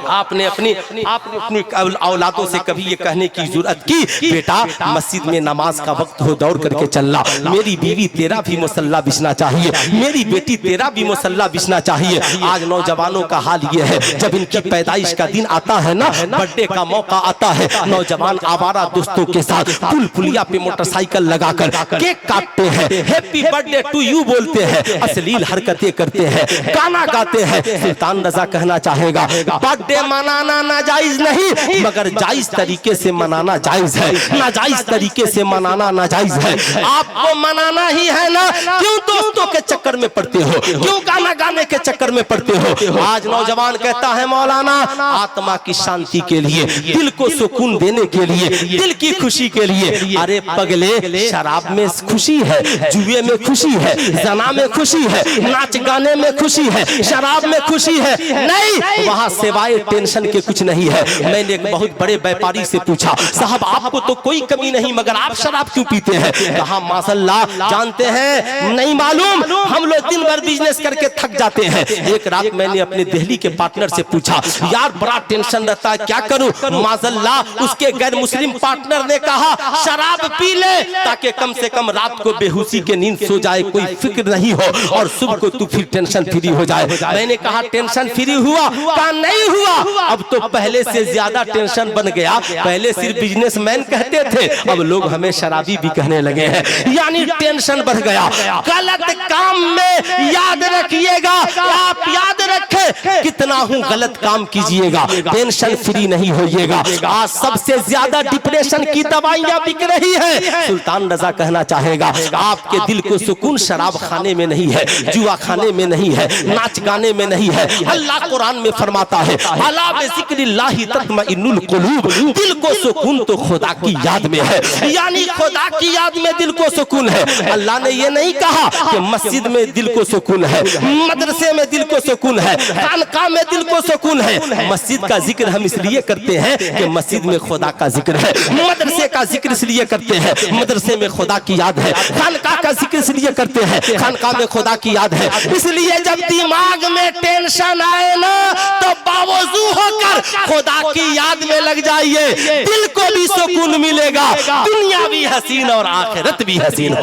आपने अपनी औलादों से कभी ये कहने की जरूरत की बेटा मस्जिद में नमाज का वक्त हो दौड़ करके चलना, मेरी बीवी तेरा भी मुसल्ला बिछना चाहिए, मेरी बेटी तेरा भी मुसल्ला बिछना चाहिए। आज नौजवानों का हाल ये है, जब इनकी पैदाइश का दिन आता है ना, बर्थडे का मौका आता है, नौजवान आवारा दोस्तों के साथ पुल पुलिया पे मोटरसाइकिल लगाकर केक काटते हैं, हैप्पी बर्थडे टू यू बोलते हैं, अश्लील हरकतें करते हैं, गाना गाते हैं। सुल्तान रजा कहना चाहेगा बर्थडे मनाना नाजायज नहीं, मगर जायज तरीके से मनाना जायज है, नाजायज तरीके से मनाना नाजायज है। आपको मनाना ही है ना, क्यों दोस्तों के चक्कर में पड़ते हो, क्यों गाना गाने के चक्कर में पड़ते हो? आज नौजवान कहता है मौलाना आत्मा की शांति के लिए, दिल को सुकून देने के लिए, दिल की खुशी के लिए। अरे पगले, शराब में खुशी है, जुए में खुशी है, जना में खुशी है, नाच गाने में खुशी है, शराब में खुशी है, नहीं वहाँ सिवाय टेंशन के कुछ नहीं है। मैंने एक बहुत बड़े व्यापारी से पूछा, साहब आपको तो कोई कमी नहीं मगर आप शराब क्यों पीते हैं? कहा माशाल्लाह जानते हैं नहीं मालूम, हम लोग दिन भर बिजनेस करके थक जाते हैं। एक रात मैंने अपने दिल्ली के पार्टनर से पूछा, यार बड़ा टेंशन रहता है क्या करूं? माशाल्लाह उसके गैर मुस्लिम पार्टनर ने कहा शराब पी ले ताकि कम से कम रात को बेहोशी के नींद सो जाए, कोई फिक्र नहीं हो और सुबह को तू फिर टेंशन फ्री हो जाए। मैंने कहा टेंशन फ्री हुआ? कहा नहीं हुआ, अब तो पहले से ज्यादा टेंशन बन गया। पहले सिर्फ बिजनेसमैन कहते थे, अब लोग हमें शराबी भी कहने लगे हैं, यानी टेंशन बढ़ गया। गलत काम में याद रखिएगा, आप याद रखें कितना हूं गलत काम कीजिएगा, टेंशन फ्री नहीं होइएगा। आज सबसे ज्यादा डिप्रेशन की दवाइयां बिक रही है। सुल्तान रजा कहना चाहेगा आपके दिल को सुकून शराब खाने में नहीं है, जुआ खाने में नहीं है, नाच गाने में नहीं है। अल्लाह कुरान में फरमाता है अला बिज़िक्रिल्लाहि तत्मइन्नुल कुलूब, दिल को सुकून तो खुदा की याद में है, यानी खुदा की याद में दिल को सुकून है। अल्लाह ने ये नहीं कहा कि मस्जिद में दिल को सुकून है, मदरसे में दिल को सुकून है, खानकाह में दिल को सुकून है। मस्जिद का जिक्र हम इसलिए करते हैं कि मस्जिद में खुदा का जिक्र है, मदरसे का जिक्र इसलिए करते हैं मदरसे में खुदा की याद है, खानकाह का जिक्र इसलिए करते हैं खानकाह में खुदा की याद है। इसलिए जब दिमाग में टेंशन आए ना तो बावजू होकर खुदा की याद में लग जाइए, दिल को भी सुकून मिलेगा, दुनिया भी हसीन और आखिरत भी हसीन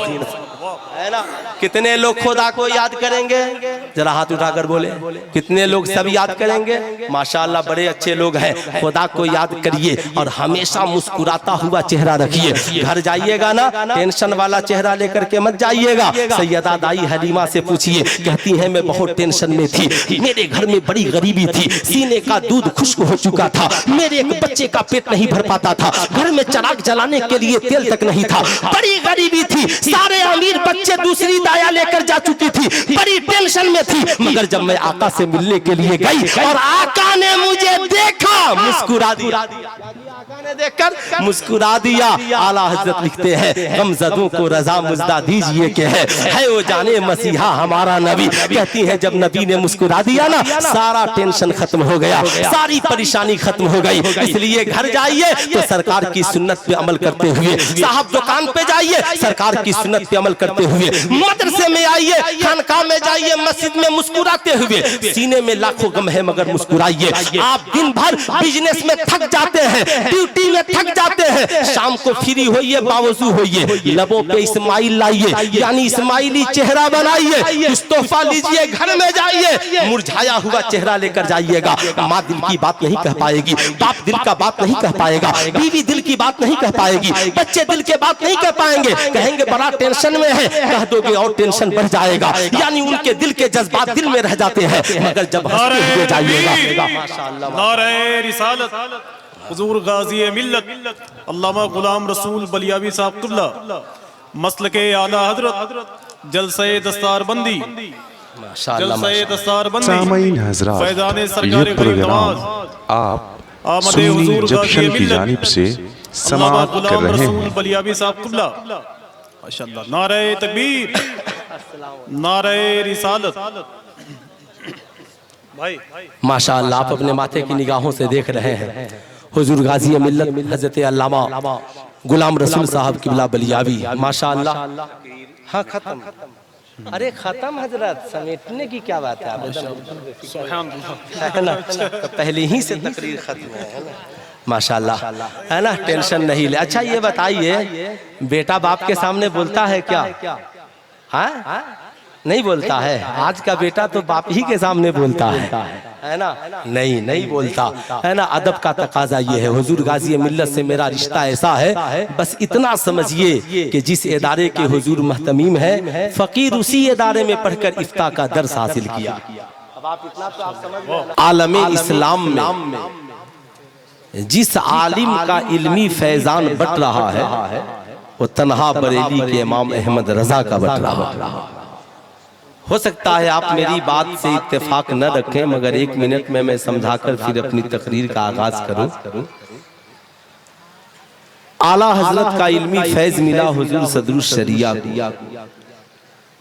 है ना। कितने लोग खुदा को याद करेंगे? जरा हाथ उठाकर बोले, कितने लोग सब याद करेंगे? माशाअल्लाह बड़े अच्छे लोग हैं। खुदा को याद करिए और हमेशा मुस्कुराता हुआ चेहरा रखिए। घर जाइएगा ना टेंशन वाला चेहरा लेकर के मत जाइएगा। सैयदा दाई हलीमा से पूछिए, कहती है मैं बहुत टेंशन में थी, मेरे घर में बड़ी गरीबी थी, सीने का दूध खुश्क हो चुका था, मेरे एक बच्चे का पेट नहीं भर पाता था, घर में चिराग जलाने के लिए तेल तक नहीं था, बड़ी गरीबी थी, सारे अमीर बच्चे दूसरी दाया लेकर जा चुकी थी, बड़ी टेंशन में थी। मगर जब मैं आका से मिलने के लिए गई और आका ने मुझे देखा, मुस्कुरा दिया। गाने देखकर मुस्कुरा दिया। आला हजरत लिखते हैं गमज़दों को रजा मुजदा दीजिए के है वो जाने मसीहा हमारा नबी। कहती है जब नबी ने मुस्कुरा दिया ना, सारा टेंशन खत्म हो गया, सारी परेशानी खत्म हो गई। इसलिए घर जाइए तो सरकार की सुन्नत पे अमल करते हुए, साहब दुकान पे जाइए सरकार की सुन्नत पे अमल करते हुए, मदरसे में आइए, खानकाह में जाइए, मस्जिद में मुस्कुराते हुए। सीने में लाखों गम है मगर मुस्कुराइए। आप दिन भर बिजनेस में थक जाते हैं, ड्यूटी में थक जाते हैं, शाम को फ्री होइए, बावजू होइए, लबों पे इस्माइल लाइए, यानी इस्माइली चेहरा बनाइए, कुछ तोहफा लीजिए, घर में जाइए, मुरझाया हुआ चेहरा लेकर जाइएगा। माँ दिल की बात नहीं कह पाएगी, बाप दिल का बात नहीं कह पाएगा, बीवी दिल की बात नहीं कह पाएगी, बच्चे दिल के बात नहीं कह पाएंगे, कहेंगे बड़ा टेंशन में है, कह दोगे और टेंशन बढ़ जाएगा। यानी उनके दिल के जज्बात दिल में रह जाते हैं, मगर जब हंसते हुए जाइएगा। माशाअल्लाह, नारे रिसालत हुजूर गाजी मिल्लत अल्लामा गुलाम रसूल बलियावी साहब क़िबला मसलके आला हजरत जलसे दस्तारबंदी जलसे दस्तारबंदी सामईन हज़रात, फैज़ाने ये सरकार प्रोग्राम आप सुन्नी जंक्शन की जानिब से समाप्त कर रहे हैं। बलियावी साहब क़िबला माशाअल्लाह। नारे तकबीर, नारे रिसालत। भाई माशाअल्लाह, आप अपने माथे की निगाहों से देख रहे हैं हुजूर गाजी मिल्लत हज़रत अल्लामा गुलाम रसूल साहब क़िबला बलियावी। माशाअल्लाह, हाँ खत्म, अरे खत्म हजरत, समेटने की क्या बात है, है ना, तो पहले ही से तकरीर खत्म है ना। माशाअल्लाह, है ना, टेंशन नहीं ले। अच्छा ये बताइए, बेटा बाप के सामने बोलता है क्या? हाँ नहीं बोलता है। आज का बेटा तो बाप ही के सामने बोलता है ना, नहीं बोलता, है ना। अदब का तकाजा ये है। हुजूर गाजी मिल्लत से मेरा रिश्ता ऐसा है, बस इतना समझिए कि जिस इदारे के हुजूर महतमीम है, फकीर उसी इदारे में पढ़कर इफ्ता का दर्स हासिल किया। अब आप इतना तो आप समझ रहे हैं, आलमे इस्लाम में जिस आलिम का इल्मी फैजान बट रहा है, वो तन्हा बरेली के इमाम अहमद रजा का बट रहा है। हो सकता है आप मेरी बात से इत्तेफाक न रखें, मगर एक मिनट में मैं समझाकर फिर अपनी तकरीर का आगाज करूं। आला हजरत का इल्मी फैज मिला हुजूर सदरुस शरिया,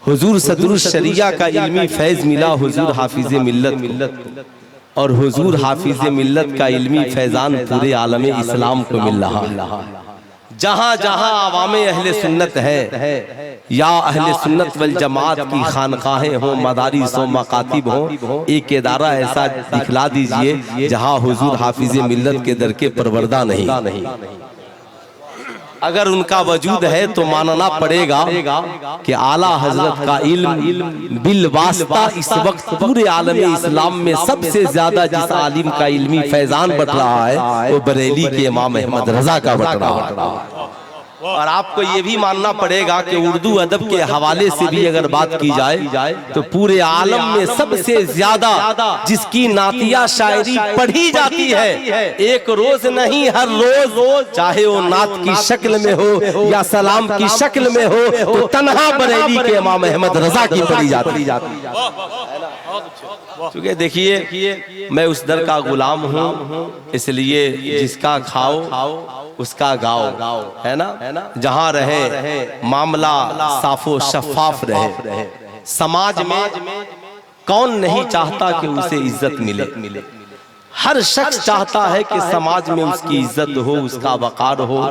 हुजूर सदरुस शरिया का इल्मी फैज मिला हुजूर हाफिज मिल्लत, और हुजूर हाफिज मिल्लत का इल्मी फैजान पूरे आलमे इस्लाम को मिल रहा। जहाँ जहाँ आवामे अहले सुन्नत है, या अहले सुन्नत वल जमात की खानकाहें हो, मदारिस हो, मकातिब हो, एक इदारा ऐसा दिखला दीजिए जहाँ हुजूर हाफिज मिल्लत के दर के परवरदा नहीं। अगर उनका वजूद है तो मानना पड़ेगा कि आला हजरत का इल्म बिल वास्ता इस वक्त पूरे आलम इस्लाम में सबसे ज्यादा जिस आलिम का इल्मी फैजान बट रहा है, वो बरेली के इमाम अहमद रजा का बट रहा है। और आपको ये भी मानना पड़ेगा कि उर्दू अदब के हवाले से भी अगर बात की जाए तो पूरे आलम में सबसे ज्यादा जिसकी नातिया शायरी पढ़ी जाती है, एक रोज नहीं हर रोज, चाहे वो नात की शक्ल में हो या सलाम की शक्ल में हो, तो तन्हा बरेली के इमाम अहमद रजा की पढ़ी जाती है। क्योंकि देखिए, मैं उस दर का गुलाम हूँ, इसलिए जिसका खाओ उसका गाओ, है ना। जहाँ रहे मामला साफो शफाफ रहे। समाज में कौन नहीं चाहता कि उसे इज्जत मिले? हर शख्स चाहता है कि समाज में उसकी इज्जत हो, उसका वकार हो,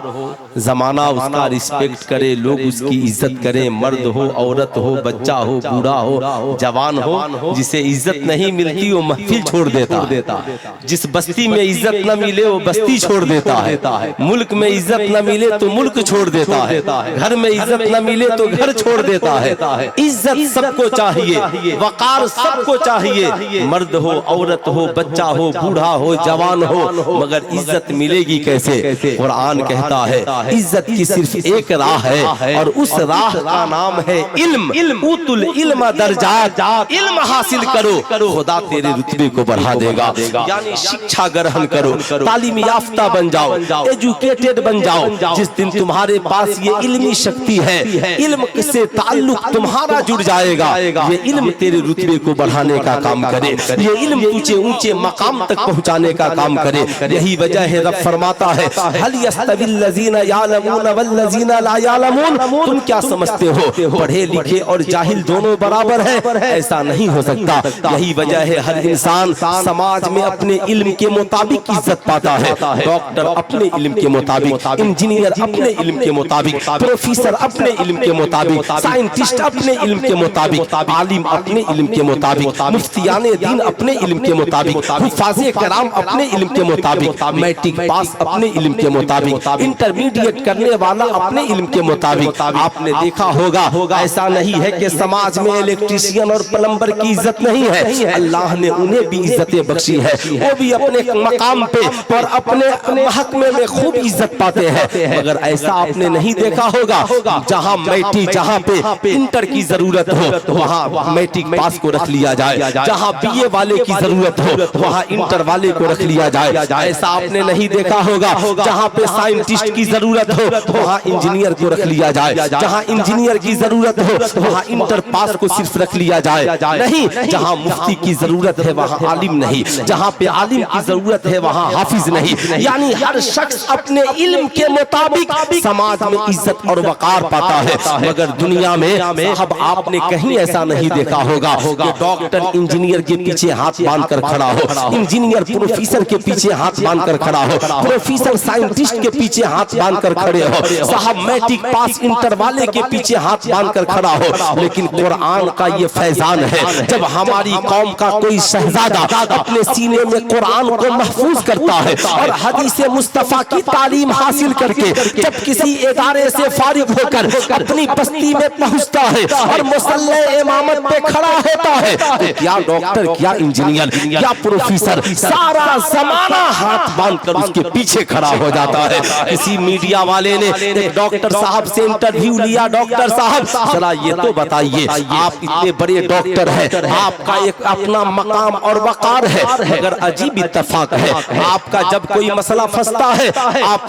जमाना उसका रिस्पेक्ट करे, लोग उसकी इज्जत करें, मर्द हो, औरत हो, बच्चा हो, बूढ़ा हो, जवान हो। जिसे इज्जत नहीं मिलती वो महफिल छोड़ देता है। जिस बस्ती में इज्जत न मिले वो बस्ती छोड़ देता है। मुल्क में इज्जत न मिले तो मुल्क छोड़ देता है। घर में इज्जत न मिले तो घर छोड़ देता है। इज्जत सबको चाहिए, वकार सबको चाहिए, मर्द हो, औरत हो, बच्चा हो, बूढ़ा हो, जवान हो, मगर इज्जत मिलेगी कैसे? कुरान कहता है इज्जत की सिर्फ एक राह है, और उस राह का नाम है इल्म। उतुल इल्म दर्जात, इल्म हासिल करो, खुदा तेरे रुतबे को बढ़ा देगा। यानी शिक्षा ग्रहण करो, तालीम याफ्ता बन जाओ, एजुकेटेड बन जाओ। जिस दिन तुम्हारे पास ये इल्मी शक्ति है, इल्म से ताल्लुक तुम्हारा जुड़ जाएगा, ये इल्म तेरे रुतबे को बढ़ाने का काम करे, ये इल्म तुझे ऊंचे मकाम तक तक पहुंचाने का काम करे। यही वजह है रब फरमाता है हल यस्तविल लज़ीना यालमून वल लज़ीना ला यालमून, तुम क्या समझते हो पढ़े लिखे और जाहिल दोनों बराबर है? ऐसा नहीं हो सकता। यही वजह है हर इंसान समाज में अपने इल्म के मुताबिक इज्जत पाता है। डॉक्टर अपने इल्म के मुताबिक, इंजीनियर अपने इल्म के मुताबिक, प्रोफेसर अपने इल्म के मुताबिक, साइंटिस्ट अपने इल्म के मुताबिक, आलिम अपने इल्म के मुताबिक, मुफ्तियाने दीन अपने इल्म के मुताबिक, हुफ़ाज़े कराम अपने इल्म के मुताबिक, मैट्रिक पास अपने इल्म के मुताबिक, इंटरमीडिएट करने वाला अपने इल्म के मुताबिक। आपने देखा होगा ऐसा नहीं है कि समाज में इलेक्ट्रीशियन और प्लम्बर की इज्जत नहीं है, अल्लाह ने उन्हें भी इज्जत बख्शी है। वो भी अपने मकाम पे और अपने महकमे में खूब इज्जत पाते हैं। मगर ऐसा आपने नहीं देखा होगा जहाँ मैट्रिक, जहाँ पे इंटर की जरूरत हो वहाँ मैट्रिक पास को रख लिया जाए, जहाँ बीए वाले की जरूरत हो वहाँ इंटर वाले को रख लिया जाए। ऐसा आपने नहीं देखा होगा जहाँ पे साइंटिस्ट की जरूरत हो वहाँ इंजीनियर को रख लिया जाए, जहाँ इंजीनियर की जरूरत हो वहाँ इंटर पास को सिर्फ रख लिया जाए। नहीं, जहाँ मुफ्ती की जरूरत है वहाँ आलिम नहीं, जहाँ पे आलिम की जरूरत है वहाँ हाफिज नहीं। यानी हर शख्स अपने इल्म के मुताबिक समाज में इज्जत और वकार पाता है। मगर दुनिया में साहब आपने कहीं ऐसा नहीं देखा होगा कि डॉक्टर इंजीनियर के पीछे हाथ बांध कर खड़ा हो, इंजीनियर प्रोफेसर के पीछे हाथ बांध कर खड़ा हो, प्रोफेसर साइंटिस्ट के पीछे हाथ बांध कर खड़े हो, साहब मैट्रिक पास इंटर वाले के पीछे हाथ बांध कर खड़ा हो। लेकिन कुरान का ये फैजान है, जब हमारी कौम का कोई शहजादा अपने सीने में कुरान को महफूज करता है और हदीस मुस्तफा की तालीम हासिल करके जब किसी इदारे से फारिग होकर अपनी बस्ती में पहुंचता है और मुसल्ले इमामत पे खड़ा होता है, तो क्या डॉक्टर, क्या इंजीनियर, क्या प्रोफेसर, सारा जमाना हाथ बांधकर उसके पीछे खड़ा हो जाता है। किसी मीडिया वाले ने एक डॉक्टर साहब से इंटरव्यू लिया, डॉक्टर साहब जरा ये तो बताइए, आप इतने बड़े डॉक्टर हैं, आपका एक अपना मकाम और वकार है, मगर अजीब इत्तेफाक है आपका जब कोई मसला फंसता है आप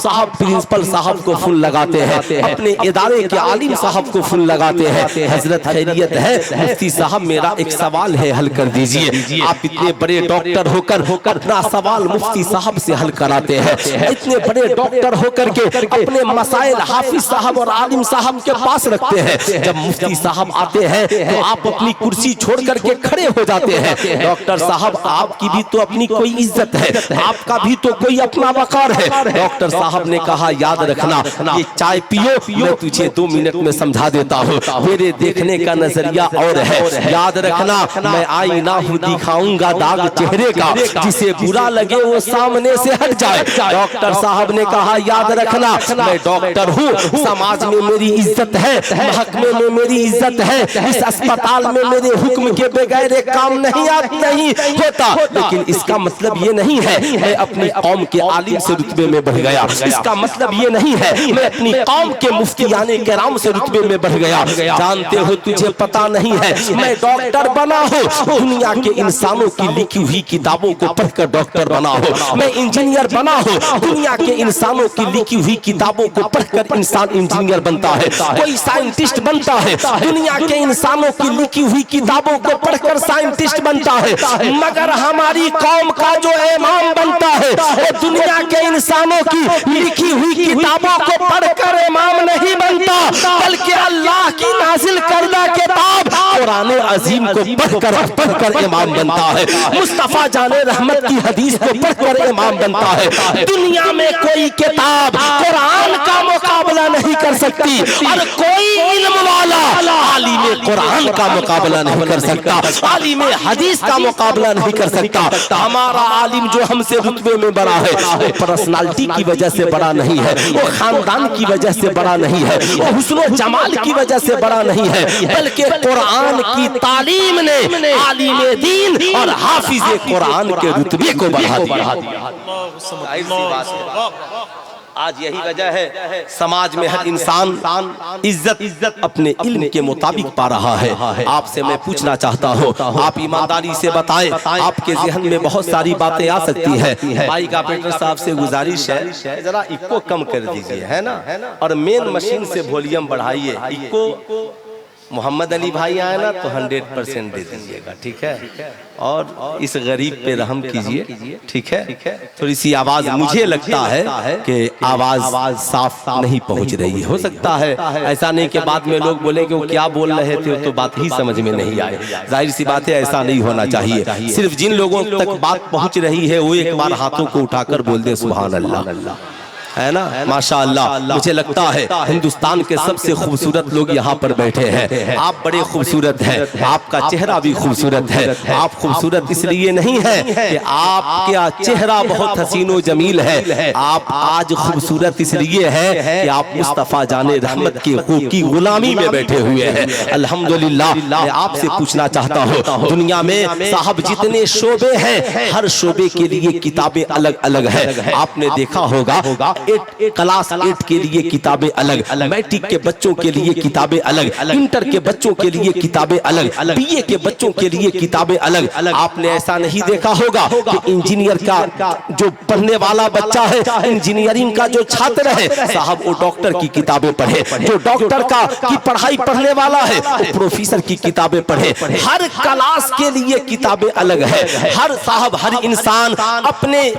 साहब प्रिंसिपल साहब को फोन लगाते हैं, अपने इदारे के आलिम साहब को फोन लगाते हैं, हजरत खैरियत है, मुफ्ती साहब मेरा एक सवाल है हल कर दीजिए। आप इतने बड़े डॉक्टर होकर अपना सवाल मुफ्ती साहब से हल कराते हैं, इतने बड़े डॉक्टर होकर के अपने मसाइल हाफिज साहब और आलिम साहब के पास रखते हैं। जब मुफ्ती साहब आते हैं तो आप अपनी कुर्सी छोड़ करके खड़े हो जाते हैं। डॉक्टर साहब आपकी भी तो अपनी कोई इज्जत है, आपका भी तो कोई अपना वकार है। डॉक्टर साहब ने कहा याद रखना, ये चाय पियो, मैं तुझे 2 मिनट में समझा देता हूँ, मेरे देखने का नजरिया और है। याद रखना, मैं आईना हूँ दिखाऊंगा दाग चेहरे का, जिसे बुरा लगे वो सामने से हट जाए। डॉक्टर साहब ने कहा याद रखना, मैं डॉक्टर हूँ, समाज में मेरी इज्जत है, महकमे में मेरी इज्जत है, इस अस्पताल में मेरे हुक्म के बगैर काम नहीं होता। लेकिन इसका मतलब ये नहीं है मैं अपनी कौम के आलिम से रुतबे में बढ़ गया, इसका मतलब ये नहीं है मैं अपनी कौम के मुफ्तियाने किराम से रुतबे में बढ़ गया। जानते हो, तुझे पता नहीं है, मैं डॉक्टर बना हूँ, दुनिया के इंसानों की लिखी हुई किताबों को पढ़कर डॉक्टर बना हूँ। मैं इंजीनियर बना हूँ, दुनिया के इंसानों की लिखी हुई किताबों को पढ़कर इंसान इंजीनियर बनता है, कोई साइंटिस्ट बनता है, दुनिया के इंसानों की लिखी हुई किताबों को पढ़कर साइंटिस्ट बनता है। मगर हमारी कौम का जो इमाम बनता है वो दुनिया के इंसानों की लिखी हुई किताबों को पढ़कर इमाम नहीं बनता, बल्कि अल्लाह की नाजिल करदा किताब कुरान अजीम को पढ़कर इमाम बनता है, मुस्तफा जाने रहमत की हदीस को पढ़कर इमाम बनता है। दुनिया में कोई किताब कुरान का मुकाबला नहीं कर सकती और कोई इल्म वाला आलिम कुरान का मुकाबला नहीं कर सकता, आलिम हदीस का मुकाबला नहीं कर सकता। हमारा आलिम जो हमसे रुतबे में बड़ा है वो पर्सनालिटी की वजह से बड़ा नहीं है, वो खानदान की वजह से बड़ा नहीं है, वो हुस्न जमाल की वजह से बड़ा नहीं है, बल्कि कुरान की तालीम ने आलिम दीन और हाफिज कुरान के रुतबे को बढ़ा दिया। आज यही वजह है समाज में हर इंसान इज्जत अपने इल्म के मुताबिक पा रहा है। आपसे मैं पूछना चाहता हूँ, आप ईमानदारी से बताएं, आपके ज़हन में बहुत सारी बातें आ सकती है। माइक ऑपरेटर साहब से गुजारिश है जरा इको कम कर दीजिए, है ना, और मेन मशीन से वॉल्यूम बढ़ाइए। इको मोहम्मद अली भाई आए ना तो 100% दे दीजिएगा, ठीक है। और इस गरीब पे रहम कीजिए, ठीक है। थोड़ी सी आवाज, मुझे लगता है कि आवाज साफ नहीं पहुंच रही, हो सकता है ऐसा नहीं कि बाद में लोग बोले कि वो क्या बोल रहे थे तो बात ही समझ में नहीं आए। जाहिर सी बात है, ऐसा नहीं होना चाहिए। सिर्फ जिन लोगों तक बात पहुंच रही है वो एक बार हाथों को उठाकर बोल दे सुभान अल्लाह, है ना, माशाअल्लाह। मुझे लगता है हिंदुस्तान के सबसे खूबसूरत लोग यहाँ पर बैठे हैं। आप बड़े खूबसूरत हैं, आपका चेहरा भी खूबसूरत है। आप खूबसूरत इसलिए नहीं है कि आपका चेहरा बहुत हसीनो जमील है, आप आज खूबसूरत इसलिए है कि आप मुस्तफ़ा जाने रहमत की गुलामी में बैठे हुए हैं। अल्हम्दुलिल्लाह। मैं आपसे पूछना चाहता हूँ, दुनिया में साहब जितने शोबे हैं, हर शोबे के लिए किताबें अलग अलग है। आपने देखा होगा क्लास 8 के लिए किताबें अलग, मैट्रिक के बच्चों के लिए किताबें अलग, इंटर के बच्चों के लिए किताबें अलग, बीए के बच्चों के लिए किताबें अलग। आपने ऐसा नहीं देखा होगा कि इंजीनियर का जो पढ़ने वाला बच्चा है, इंजीनियरिंग का जो छात्र है साहब, वो डॉक्टर की किताबें पढ़े, जो डॉक्टर की पढ़ाई पढ़ने वाला है वो प्रोफेसर की किताबें पढ़े। हर क्लास के लिए किताबें अलग है। हर इंसान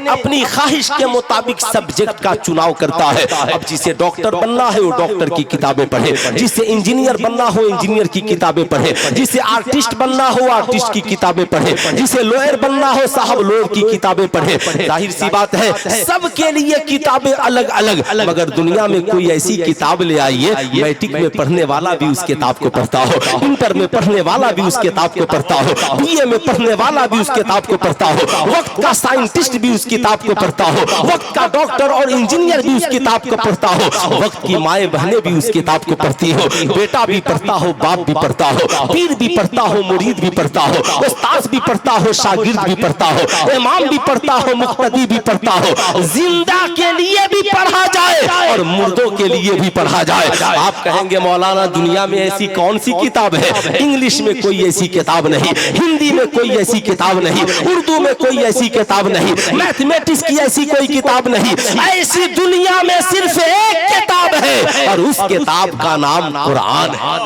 अपनी ख्वाहिश के मुताबिक सब्जेक्ट का चुनाव करता है। अब जिसे डॉक्टर बनना है वो डॉक्टर की किताबें पढ़े, जिसे इंजीनियर बनना हो इंजीनियर की किताबें पढ़े, जिसे आर्टिस्ट बनना हो आर्टिस्ट की किताबें पढ़े, जिसे लॉयर बनना हो साहब लॉयर की किताबें पढ़े। जाहिर सी बात है सबके लिए किताबें अलग अलग। मगर दुनिया में कोई ऐसी किताब ले आइए, मैट्रिक में पढ़ने वाला भी उस किताब को पढ़ता हो, इंटर में पढ़ने वाला भी उस किताब को पढ़ता हो, बीए में पढ़ने वाला भी उस किताब को पढ़ता हो, वक्त का साइंटिस्ट भी उस किताब को पढ़ता हो, वक्त का डॉक्टर और इंजीनियर भी उस किताब को पढ़ता हो, वक्त की माए बहनें भी उस किताब को पढ़ती हो, बेटा भी पढ़ता हो, बाप भी पढ़ता हो, पीर भी पढ़ता हो, मुरीद भी पढ़ता हो, उस्ताद भी पढ़ता हो, शागिर्द भी पढ़ता हो, इमाम भी पढ़ता हो, मुक्तदी भी पढ़ता हो। जिंदा के लिए भी पढ़ा जाए और मुर्दों के लिए भी पढ़ा जाए। आप कहेंगे मौलाना दुनिया में ऐसी कौन सी किताब है? इंग्लिश में कोई ऐसी किताब नहीं, हिंदी में कोई ऐसी किताब नहीं, उर्दू में कोई ऐसी किताब नहीं, मैथमेटिक्स की ऐसी कोई किताब नहीं। ऐसी दुनिया में सिर्फ एक किताब है और उस किताब का नाम कुरान है।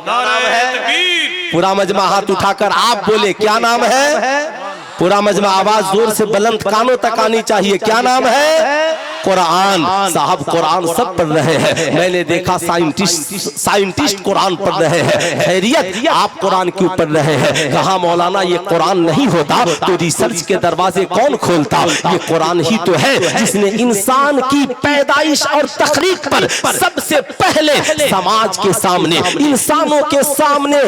नाम है। पूरा मजमा हाथ उठाकर आप बोले क्या नाम है? पूरा मजमा आवाज जोर से बुलंद कानों तक आनी चाहिए। क्या नाम है? कुरान। साहब कुरान सब पढ़ रहे हैं। मैंने देखा साइंटिस्ट कुरान पढ़ रहे हैं। खैरियत आप कुरान क्यों पढ़ रहे हैं? कहा मौलाना ये कुरान नहीं होता तो रिसर्च के दरवाजे कौन खोलता? ये कुरान ही तो है जिसने इंसान की पैदाइश और तखलीक पर सबसे पहले समाज के सामने, इंसानों के सामने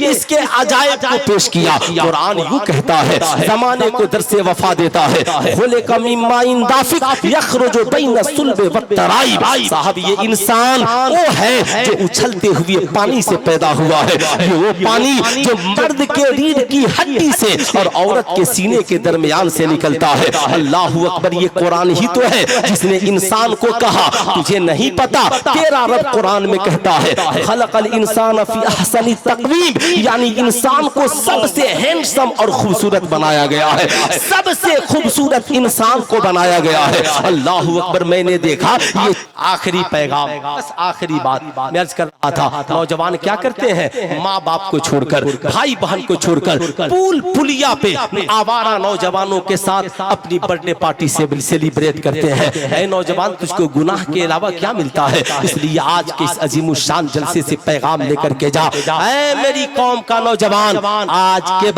इसके अजायब को पेश किया। कुरान यूं कहता है, जमाने को दरसे वफा देता है, खुले का मिम्माइन दाफिक यखरुजु बैन सुल्बे वत्तराइब। साहब ये इंसान वो है जो उछलते हुए पानी से पैदा हुआ है। ये वो पानी जो मर्द के रीढ़ की हड्डी से और औरत के सीने के दरमियान से निकलता है। अल्लाहु अकबर। ये कुरान ही तो है जिसने इंसान को कहा तुझे नहीं पता, तेरा रब कुरान में कहता है खलकल इंसान फी अहसनी तक़वीम, यानी इंसान को सबसे हैंडसम और खूबसूरत बनाया गया है, सबसे खूबसूरत इंसान को बनाया गया है। अल्लाहु अकबर। मैंने देखा ये आखिरी पैगाम, बस आखिरी बात मैं अर्ज कर रहा था। नौजवान क्या करते हैं? माँ बाप को छोड़कर, भाई बहन को छोड़कर पुल पुलिया पे आवारा नौजवानों के साथ अपनी बर्थडे पार्टी से सेलिब्रेट करते हैं। ऐ नौजवान तुझको गुनाह के अलावा क्या मिलता है? इसलिए आज के इस अजीमुशान जलसे से पैगाम लेकर के जा। ऐ मेरी कौम का नौजवान, आज के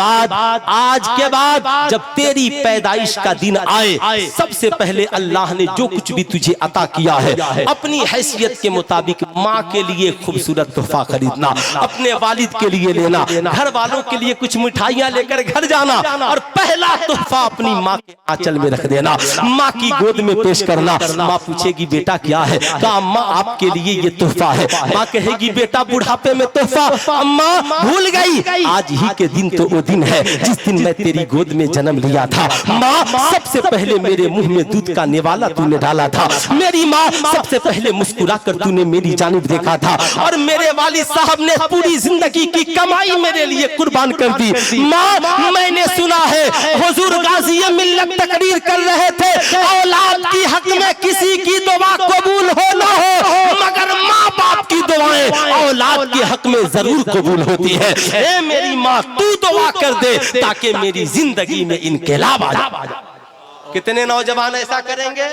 बाद जब तेरी पैदाइश का दिन आए, सबसे पहले अल्लाह ने जो कुछ भी तुझे अता किया है अपनी हैसियत के मुताबिक माँ के लिए खूबसूरत तोहफा खरीदना, अपने वालिद के लिए लेना, घर वालों के लिए कुछ मिठाइयाँ लेकर घर जाना और पहला तोहफा अपनी माँ के आंचल में रख देना, माँ की गोद में पेश करना। माँ पूछेगी बेटा क्या है? कहा अम्मा आपके लिए ये तोहफा है। माँ कहेगी बेटा बुढ़ापे में तोहफा, अम्मा भूल गई, आज ही के दिन तो वो दिन है जिस दिन मैं तेरी गोद में जन्म लिया था। माँ सबसे पहले मेरे मुंह में दूध का निवाला तूने डाला था। मेरी माँ सबसे पहले मुस्कुरा कर तूने मेरी जानिब देखा था और मेरे वालिद साहब ने पूरी जिंदगी की कमाई मेरे लिए कुर्बान कर दी। माँ मैंने सुना है हुजूर गाज़ी मिल्लत तकरीर कर रहे थे, औलाद की हक में किसी की दुआ कबूल हो ना हो मगर माँ बाप की दुआएं औलाद के हक में जरूर कबूल होती है। ए मेरी माँ तू दुआ कर दे ताकि मेरी जिंदगी में इनकलाब आ जाए। कितने नौजवान ऐसा करेंगे?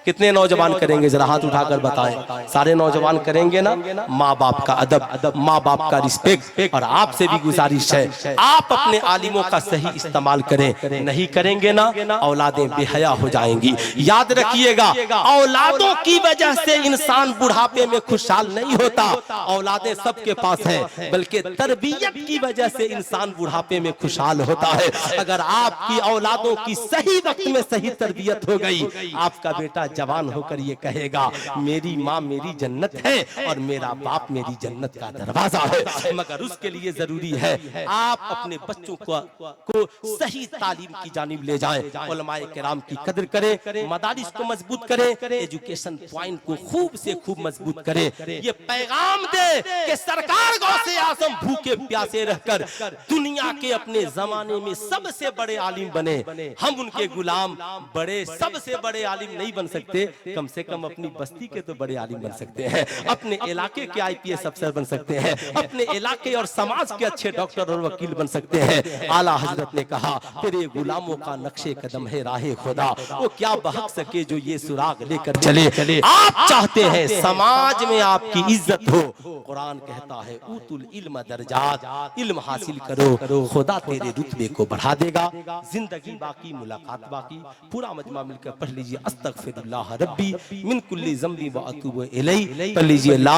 कितने नौजवान करेंगे? जरा हाथ उठाकर बताएं। सारे नौजवान करेंगे ना? माँ बाप का अदब, माँ बाप का रिस्पेक्ट। और आपसे भी गुजारिश है आप अपने आलिमों का सही इस्तेमाल करें। नहीं करेंगे ना औलादें बेहया हो जाएंगी। याद रखिएगा औलादों की वजह से इंसान बुढ़ापे में खुशहाल नहीं होता। औलादें सबके पास है बल्कि तरबियत की वजह से इंसान बुढ़ापे में खुशहाल होता है। अगर आपकी औलादों की सही वक्त में सही तरबियत हो गई, आपका बेटा जवान होकर ये कहेगा मेरी माँ मेरी जन्नत है और मेरा बाप मेरी जन्नत का दरवाजा है। मगर उसके लिए जरूरी है आप अपने बच्चों को सही तालीम की जानिब ले जाएं, उलमाए किराम की कदर करें, मदारिस को मजबूत करें, एजुकेशन पॉइंट को खूब से खूब मजबूत करें। ये पैगाम दे कि सरकार गौसे आजम भूखे प्यासे रहकर दुनिया के अपने जमाने में सबसे बड़े आलिम बने। हम उनके गुलाम बड़े सबसे बड़े आलिम नहीं बन सकते, कम से कम अपनी बस्ती के तो बड़े आलिम बन सकते हैं, अपने इलाके के IPS अफसर बन सकते हैं, अपने इलाके और समाज के अच्छे डॉक्टर और वकील बन सकते हैं। आला हजरत ने कहा तेरे गुलामों का नक्शे कदम है राहे खुदा, वो क्या बहक सके जो ये सुराग लेकर चले। आप चाहते हैं समाज में आपकी इज्जत हो, कुरान कहता है उतुल इल्म दर्जात, इल्म हासिल करो खुदा तेरे रुतबे को बढ़ा देगा। जिंदगी बाकी मुलाकात बाकी। पूरा मजमा मिलकर पढ़ लीजिए अस्तगफिरुल्लाह रब्बी मिन कुल्ली ज़ंबी व अतूबु इलैहि। पढ़ लीजिए ला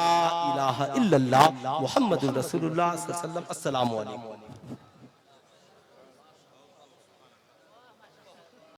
इलाहा इल्लल्लाह मुहम्मदुर रसूलुल्लाह सल्लल्लाहु अलैहि वसल्लम। अस्सलामु अलैकुम।